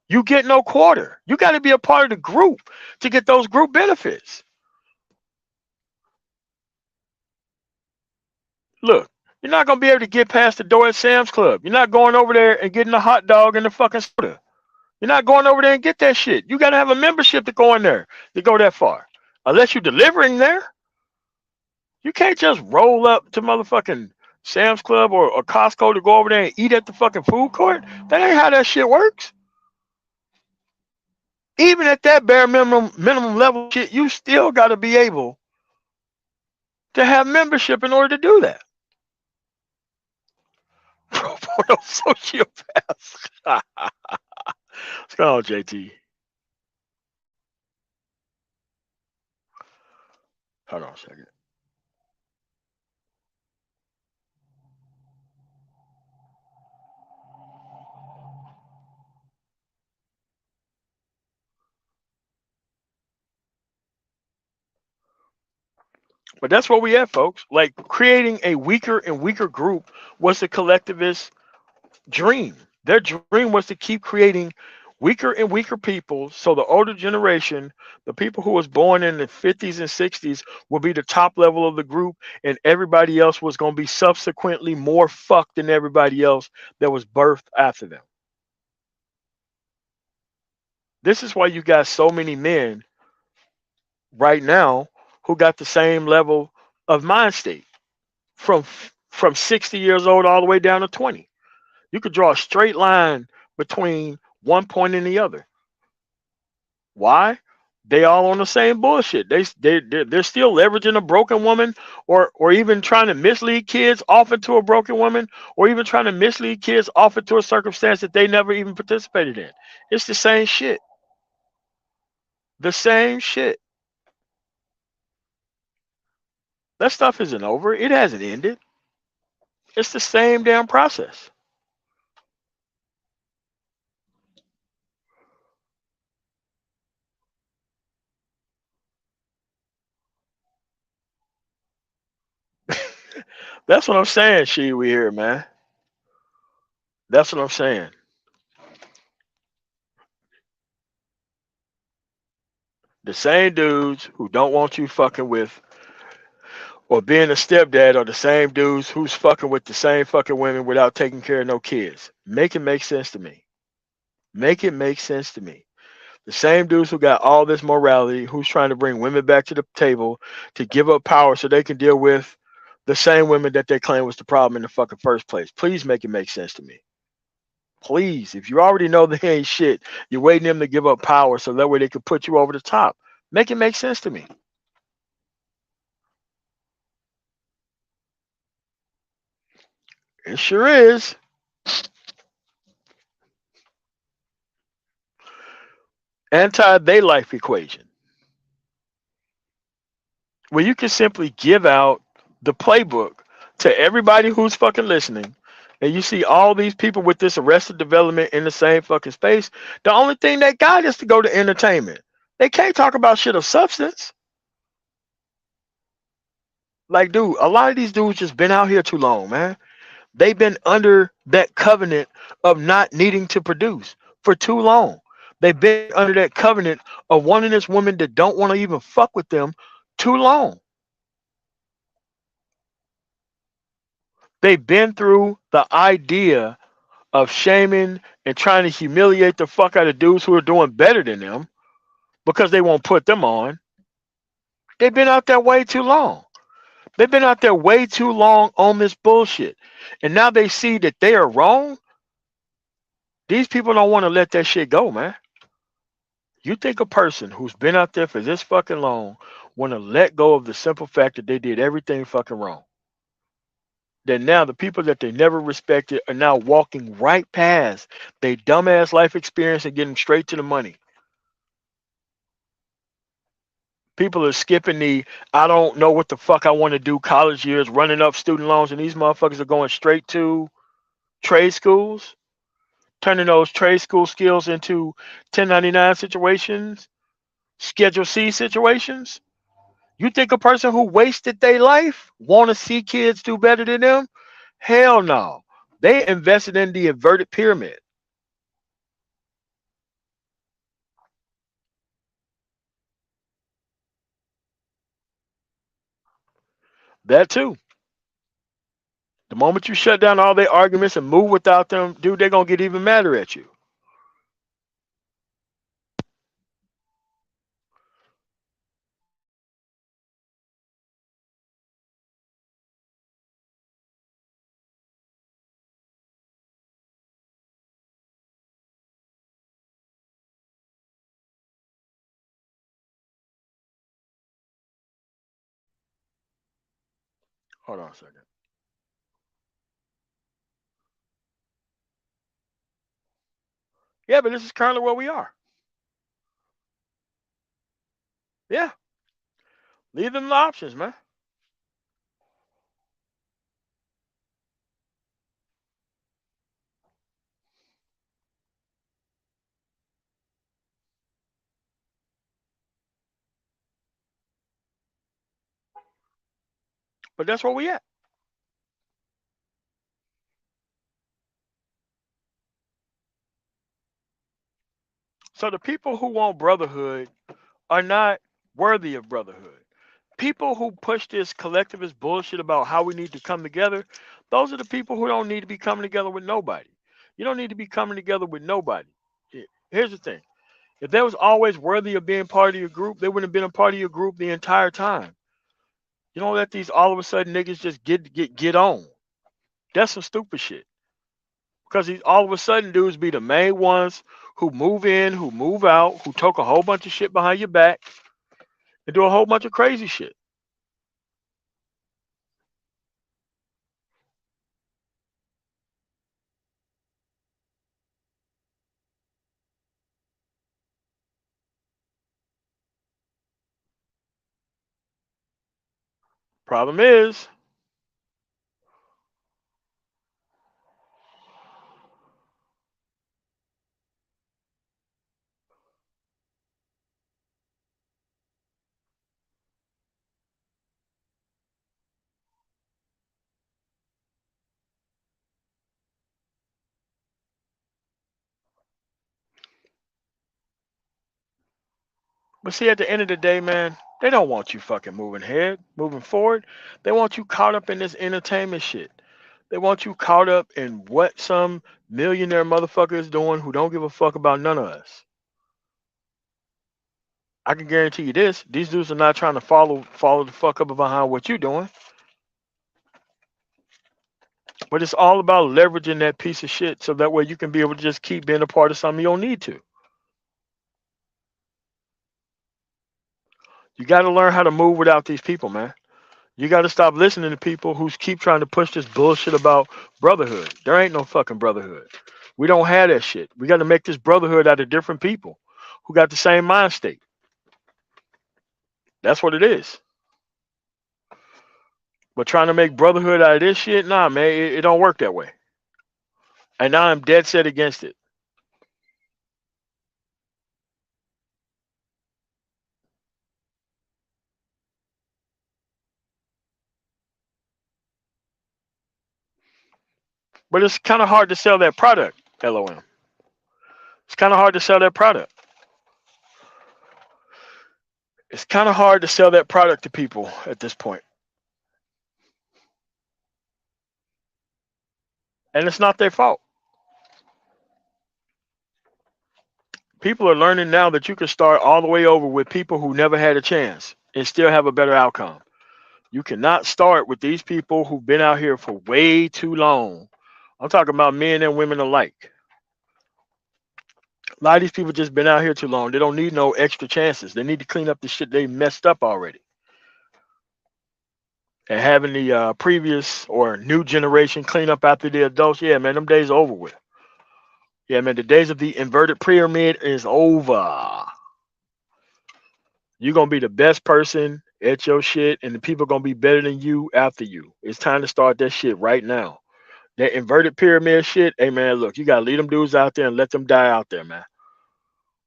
You get no quarter. You got to be a part of the group to get those group benefits. Look, you're not going to be able to get past the door at Sam's Club. You're not going over there and getting a hot dog and a fucking soda. You're not going over there and get that shit. You got to have a membership to go in there to go that far. Unless you're delivering there. You can't just roll up to motherfucking Sam's Club or Costco to go over there and eat at the fucking food court. That ain't how that shit works. Even at that bare minimum level shit, you still got to be able to have membership in order to do that. Pro bono sociopaths. What's going on, JT? Hold on a second. But that's where we at, folks. Like creating a weaker and weaker group was the collectivist dream. Their dream was to keep creating weaker and weaker people so the older generation, the people who was born in the 50s and 60s, will be the top level of the group, and everybody else was going to be subsequently more fucked than everybody else that was birthed after them. This is why you got so many men right now who got the same level of mind state from 60 years old all the way down to 20. You could draw a straight line between one point and the other. Why? They all on the same bullshit. They're still leveraging a broken woman, or even trying to mislead kids off into a broken woman, or even trying to mislead kids off into a circumstance that they never even participated in. It's the same shit. The same shit. That stuff isn't over. It hasn't ended. It's the same damn process. That's what I'm saying, she we here, man. That's what I'm saying. The same dudes who don't want you fucking with or being a stepdad are the same dudes who's fucking with the same fucking women without taking care of no kids. Make it make sense to me. Make it make sense to me. The same dudes who got all this morality, who's trying to bring women back to the table to give up power so they can deal with the same women that they claim was the problem in the fucking first place. Please make it make sense to me. Please, if you already know they ain't shit, you're waiting them to give up power so that way they can put you over the top. Make it make sense to me. It sure is. Anti-they life equation, where you can simply give out the playbook to everybody who's fucking listening, and you see all these people with this arrested development in the same fucking space. The only thing they got is to go to entertainment. They can't talk about shit of substance. Like, dude, a lot of these dudes just been out here too long, man. They've been under that covenant of not needing to produce for too long. They've been under that covenant of wanting this woman that don't want to even fuck with them too long. They've been through the idea of shaming and trying to humiliate the fuck out of dudes who are doing better than them because they won't put them on. They've been out there way too long. They've been out there way too long on this bullshit. And now they see that they are wrong. These people don't want to let that shit go, man. You think a person who's been out there for this fucking long want to let go of the simple fact that they did everything fucking wrong? That now the people that they never respected are now walking right past their dumbass life experience and getting straight to the money. People are skipping the I don't know what the fuck I want to do college years, running up student loans, and these motherfuckers are going straight to trade schools, turning those trade school skills into 1099 situations, Schedule C situations. You think a person who wasted their life want to see kids do better than them? Hell no. They invested in the inverted pyramid. That too. The moment you shut down all their arguments and move without them, dude, they're gonna get even madder at you. Hold on a second. Yeah, but this is currently where we are. Yeah. Leave them the options, man. But that's where we at. So the people who want brotherhood are not worthy of brotherhood. People who push this collectivist bullshit about how we need to come together, those are the people who don't need to be coming together with nobody. You don't need to be coming together with nobody. Here's the thing. If they was always worthy of being part of your group, they wouldn't have been a part of your group the entire time. You don't let these all of a sudden niggas just get on. That's some stupid shit. Because these all of a sudden dudes be the main ones who move in, who move out, who talk a whole bunch of shit behind your back and do a whole bunch of crazy shit. Problem is, but see, at the end of the day, man, they don't want you fucking moving ahead, moving forward. They want you caught up in this entertainment shit. They want you caught up in what some millionaire motherfucker is doing who don't give a fuck about none of us. I can guarantee you this: these dudes are not trying to follow the fuck up behind what you're doing. But it's all about leveraging that piece of shit so that way you can be able to just keep being a part of something you don't need to. You got to learn how to move without these people, man. You got to stop listening to people who keep trying to push this bullshit about brotherhood. There ain't no fucking brotherhood. We don't have that shit. We got to make this brotherhood out of different people who got the same mind state. That's what it is. But trying to make brotherhood out of this shit, nah, man, it don't work that way. And now I'm dead set against it. But it's kind of hard to sell that product, LOM. It's kind of hard to sell that product. It's kind of hard to sell that product to people at this point. And it's not their fault. People are learning now that you can start all the way over with people who never had a chance and still have a better outcome. You cannot start with these people who've been out here for way too long. I'm talking about men and women alike. A lot of these people just been out here too long. They don't need no extra chances. They need to clean up the shit they messed up already. And having the previous or new generation clean up after the adults, yeah, man, them days are over with. Yeah, man, the days of the inverted pyramid is over. You're gonna be the best person at your shit, and the people gonna be better than you after you. It's time to start that shit right now. That inverted pyramid shit, hey man, look, you gotta leave them dudes out there and let them die out there, man.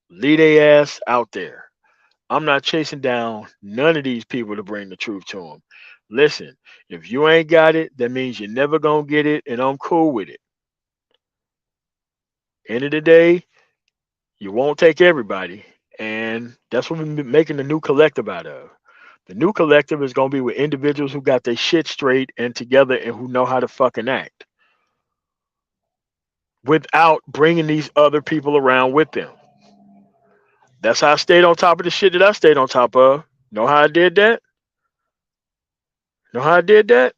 Lead their ass out there. I'm not chasing down none of these people to bring the truth to them. Listen, if you ain't got it, that means you're never gonna get it, and I'm cool with it. End of the day, you won't take everybody, and that's what we've been making the new collective out of. The new collective is gonna be with individuals who got their shit straight and together and who know how to fucking act without bringing these other people around with them. That's how I stayed on top of the shit that I stayed on top of. Know how I did that? Know how I did that?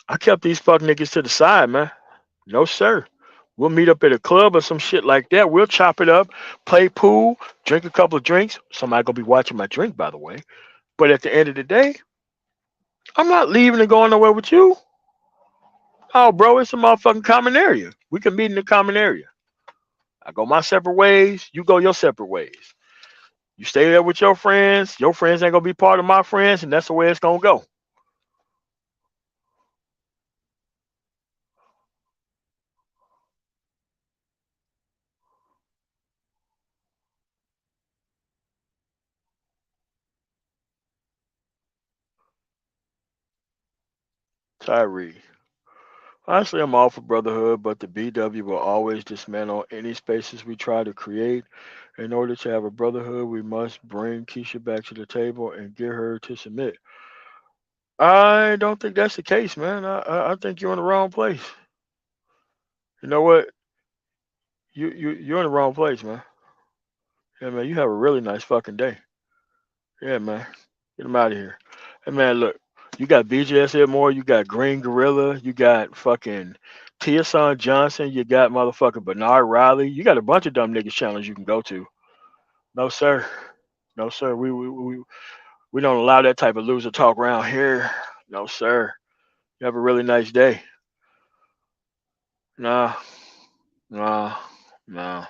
I kept these fuck niggas to the side, man. No, sir. We'll meet up at a club or some shit like that. We'll chop it up, play pool, drink a couple of drinks. Somebody gonna be watching my drink, by the way. But at the end of the day, I'm not leaving and going nowhere with you. Oh, bro, it's a motherfucking common area. We can meet in the common area. I go my separate ways. You go your separate ways. You stay there with your friends. Your friends ain't gonna be part of my friends, and that's the way it's gonna go. Tyree. Honestly, I'm all for brotherhood, but the BW will always dismantle any spaces we try to create. In order to have a brotherhood, we must bring Keisha back to the table and get her to submit. I don't think that's the case, man. I think you're in the wrong place. You know what? You're in the wrong place, man. Yeah, man, you have a really nice fucking day. Yeah, man. Get him out of here. Hey, man, look, you got BJS Edmore, you got Green Gorilla, you got fucking Tia Son Johnson, you got motherfucking Bernard Riley. You got a bunch of dumb niggas channels you can go to. No, sir. No, sir. We don't allow that type of loser talk around here. No, sir. You have a really nice day. Nah, nah, nah,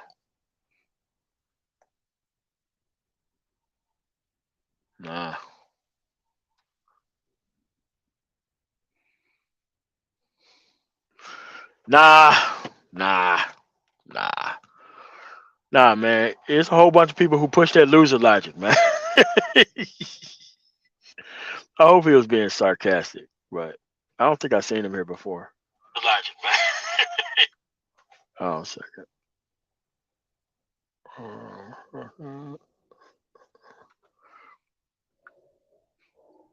nah, nah, nah, nah, nah, man. It's a whole bunch of people who push that loser logic, man. I hope he was being sarcastic, but I don't think I've seen him here before. Logic, man. Oh, a second.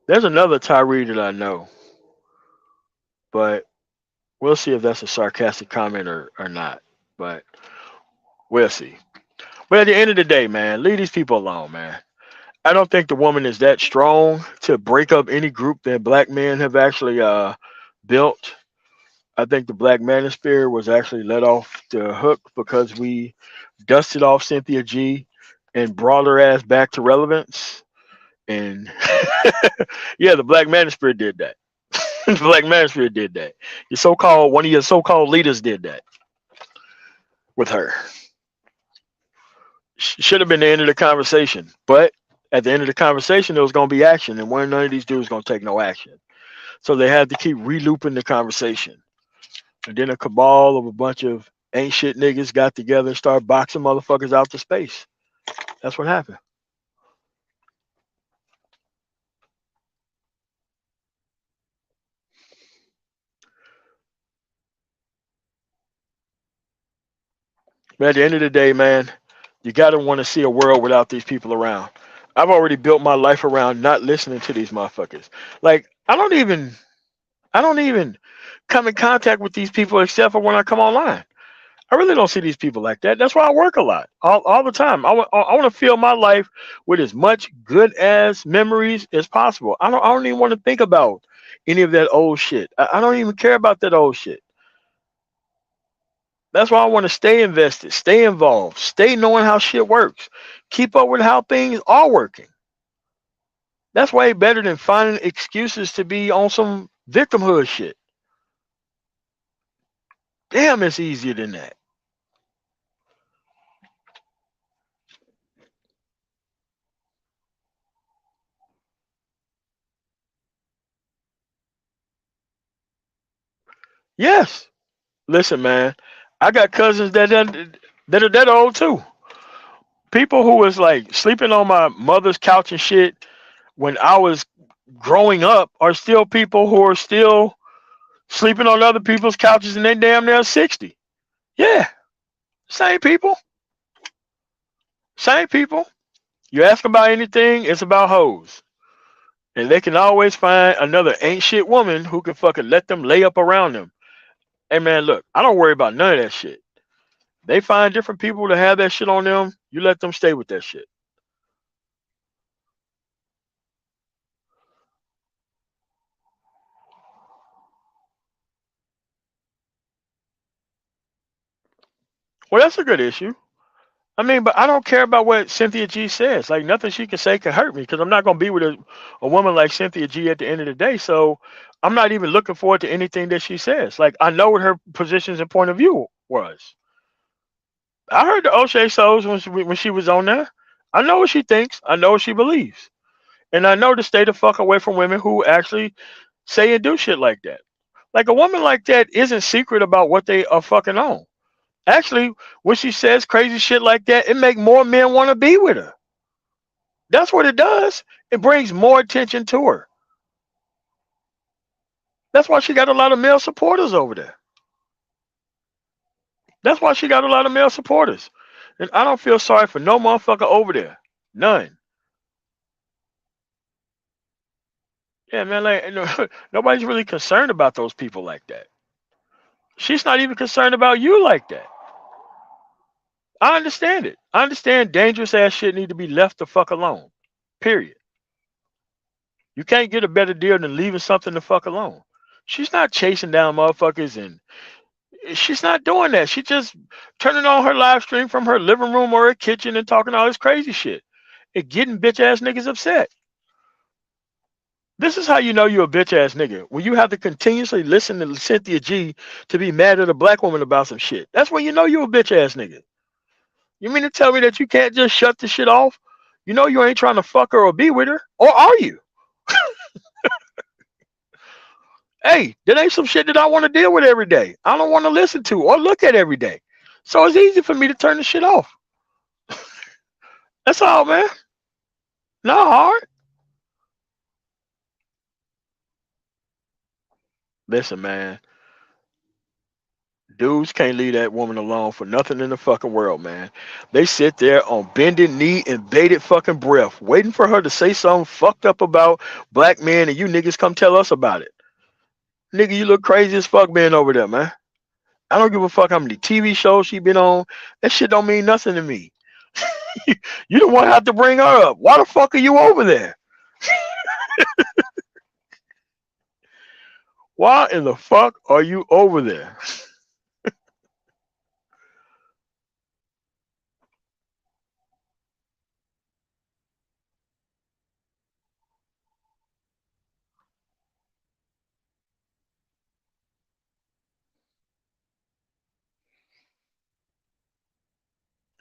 There's another Tyree that I know, but we'll see if that's a sarcastic comment or not. But we'll see. But at the end of the day, man, leave these people alone, man. I don't think the woman is that strong to break up any group that black men have actually built. I think the Black Manosphere was actually let off the hook because we dusted off Cynthia G and brought her ass back to relevance. And yeah, the Black Manosphere did that. The Black Manosphere did that. Your so-called one of your so-called leaders did that with her. Should have been the end of the conversation, but at the end of the conversation, there was going to be action, and one none of these dudes going to take no action. So they had to keep relooping the conversation. And then a cabal of a bunch of ain't shit niggas got together and started boxing motherfuckers out to space. That's what happened. But at the end of the day, man, you gotta want to see a world without these people around. I've already built my life around not listening to these motherfuckers. Like I don't even come in contact with these people except for when I come online. I really don't see these people like that. That's why I work a lot, all the time. I want to fill my life with as much good as memories as possible. I don't even want to think about any of that old shit. I don't even care about that old shit. That's why I want to stay invested, stay involved, stay knowing how shit works, keep up with how things are working. That's way better than finding excuses to be on some victimhood shit. Damn, it's easier than that. Yes. Listen, man, I got cousins that are that old too. People who was like sleeping on my mother's couch and shit when I was growing up are still people who are still sleeping on other people's couches and they damn near 60. Yeah, same people. Same people. You ask about anything, it's about hoes. And they can always find another ain't shit woman who can fucking let them lay up around them. Hey man, look, I don't worry about none of that shit. They find different people to have that shit on them, you let them stay with that shit. Well, that's a good issue. I mean, but I don't care about what Cynthia G says. Like nothing she can say can hurt me because I'm not gonna be with a woman like Cynthia G at the end of the day. So I'm not even looking forward to anything that she says. Like I know what her positions and point of view was. I heard the O'Shea shows when she was on there. I know what she thinks. I know what she believes, and I know to stay the fuck away from women who actually say and do shit like that. Like a woman like that isn't secret about what they are fucking on. Actually, when she says crazy shit like that, it make more men want to be with her. That's what it does. It brings more attention to her. That's why she got a lot of male supporters over there. That's why she got a lot of male supporters. And I don't feel sorry for no motherfucker over there. None. Yeah, man, like nobody's really concerned about those people like that. She's not even concerned about you like that. I understand it. I understand dangerous ass shit need to be left the fuck alone. Period. You can't get a better deal than leaving something the fuck alone. She's not chasing down motherfuckers and she's not doing that. She just turning on her live stream from her living room or her kitchen and talking all this crazy shit. And getting bitch ass niggas upset. This is how you know you're a bitch ass nigga. When you have to continuously listen to Cynthia G to be mad at a black woman about some shit. That's when you know you're a bitch ass nigga. You mean to tell me that you can't just shut the shit off? You know you ain't trying to fuck her or be with her? Or are you? Hey, that ain't some shit that I want to deal with every day. I don't want to listen to or look at every day. So it's easy for me to turn the shit off. That's all, man. Not hard. Listen, man. Dudes can't leave that woman alone for nothing in the fucking world, man. They sit there on bended knee and bated fucking breath, waiting for her to say something fucked up about black men, and you niggas come tell us about it. Nigga, you look crazy as fuck being over there, man. I don't give a fuck how many TV shows she been on. That shit don't mean nothing to me. You don't want to have to bring her up. Why the fuck are you over there? Why in the fuck are you over there?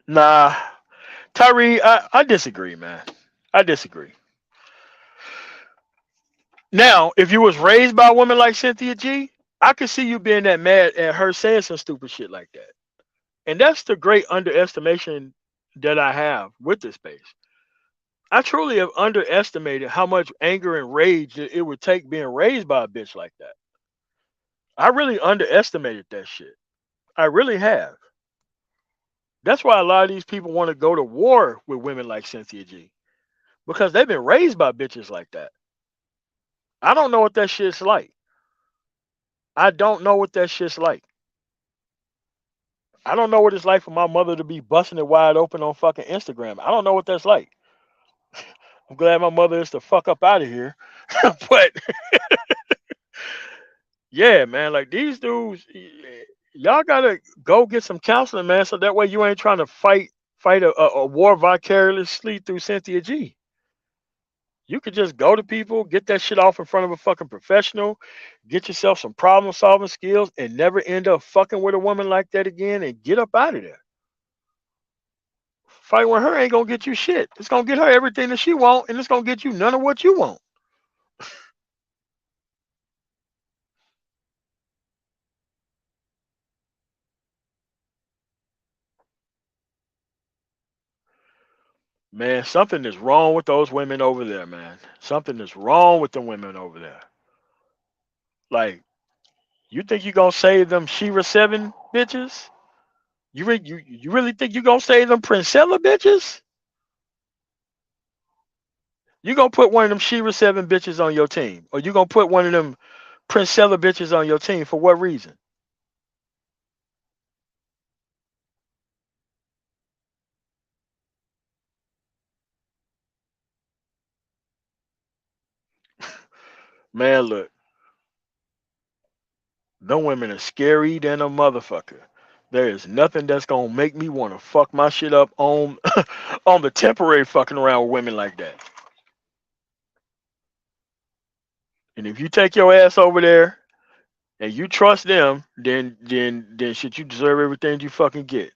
Nah, Tyree, I disagree, man. I disagree. Now, if you was raised by a woman like Cynthia G, I could see you being that mad at her saying some stupid shit like that. And that's the great underestimation that I have with this space. I truly have underestimated how much anger and rage it would take being raised by a bitch like that. I really underestimated that shit. I really have. That's why a lot of these people want to go to war with women like Cynthia G. Because they've been raised by bitches like that. I don't know what that shit's like. I don't know what that shit's like. I don't know what it's like for my mother to be busting it wide open on fucking Instagram. I don't know what that's like. I'm glad my mother is the fuck up out of here. But yeah, man, like these dudes, y'all gotta go get some counseling, man, so that way you ain't trying to fight a war vicariously through Cynthia G. You could just go to people, get that shit off in front of a fucking professional, get yourself some problem solving skills, and never end up fucking with a woman like that again and get up out of there. Fight with her ain't gonna get you shit. It's gonna get her everything that she want, and it's gonna get you none of what you want. Man, something is wrong with those women over there, man. Something is wrong with the women over there. Like, you think you gonna save them Shira 7 bitches? You really think you gonna save them Princella bitches? You gonna put one of them Shira 7 bitches on your team? Or you gonna put one of them Princella bitches on your team for what reason? Man, look, them women are scary than a motherfucker. There is nothing that's gonna make me wanna fuck my shit up on on the temporary fucking around with women like that. And if you take your ass over there and you trust them, then shit, you deserve everything you fucking get.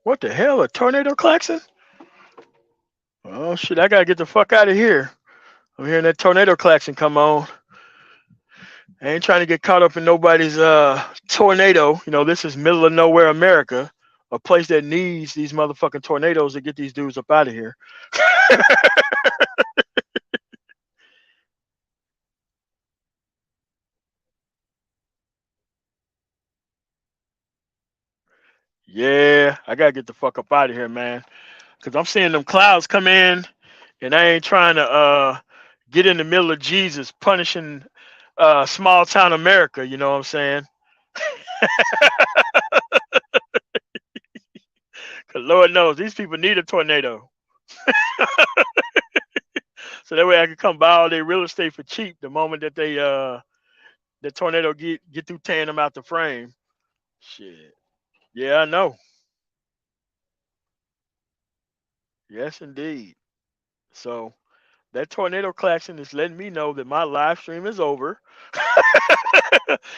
What the hell? A tornado klaxon? Oh shit! I gotta get the fuck out of here. I'm hearing that tornado klaxon come on. I ain't trying to get caught up in nobody's tornado. You know, this is middle of nowhere America, a place that needs these motherfucking tornadoes to get these dudes up out of here. Yeah, I gotta get the fuck up out of here, man. Cause I'm seeing them clouds come in, and I ain't trying to get in the middle of Jesus punishing small town America. You know what I'm saying? Cause Lord knows these people need a tornado, so that way I can come buy all their real estate for cheap the moment that they the tornado get through tearing them out the frame. Shit. Yeah, I know. Yes, indeed. So that tornado klaxon is letting me know that my live stream is over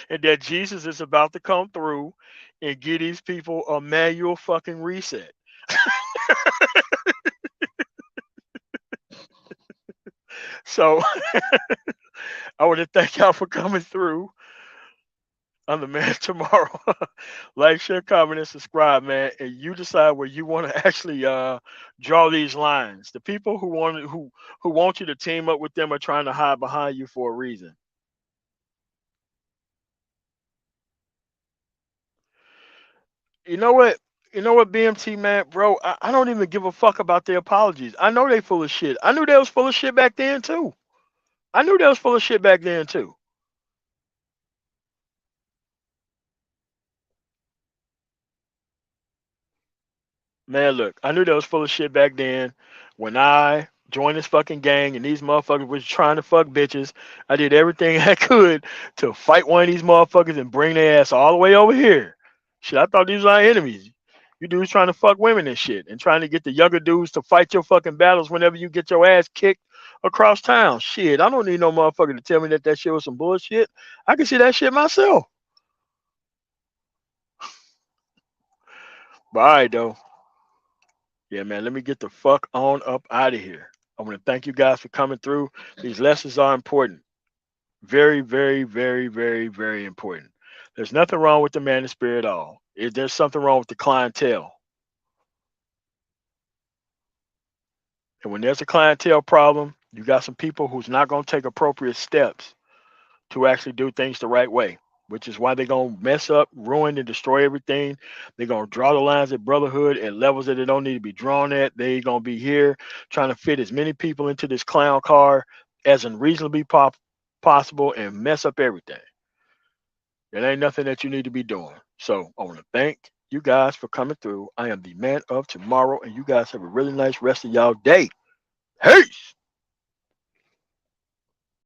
and that Jesus is about to come through and give these people a manual fucking reset. So I want to thank y'all for coming through. I'm the man tomorrow. Like, share, comment, and subscribe, man. And you decide where you want to actually draw these lines. The people who want you to team up with them are trying to hide behind you for a reason. You know what? You know what, BMT man, bro? I don't even give a fuck about their apologies. I know they full of shit. I knew they was full of shit back then too. I knew they was full of shit back then too. Man, look, I knew that was full of shit back then. When I joined this fucking gang and these motherfuckers was trying to fuck bitches, I did everything I could to fight one of these motherfuckers and bring their ass all the way over here. Shit, I thought these were our enemies. You dudes trying to fuck women and shit and trying to get the younger dudes to fight your fucking battles whenever you get your ass kicked across town. Shit, I don't need no motherfucker to tell me that that shit was some bullshit. I can see that shit myself. But all right, though. Yeah, man, let me get the fuck on up out of here. I want to thank you guys for coming through. These lessons are important. Very, very, very, very, very important. There's nothing wrong with the man in spirit at all. There's something wrong with the clientele. And when there's a clientele problem, you got some people who's not going to take appropriate steps to actually do things the right way, which is why they're going to mess up, ruin, and destroy everything. They're going to draw the lines at Brotherhood at levels that they don't need to be drawn at. They're going to be here trying to fit as many people into this clown car as unreasonably possible and mess up everything. It ain't nothing that you need to be doing. So I want to thank you guys for coming through. I am the man of tomorrow, and you guys have a really nice rest of y'all day. Peace.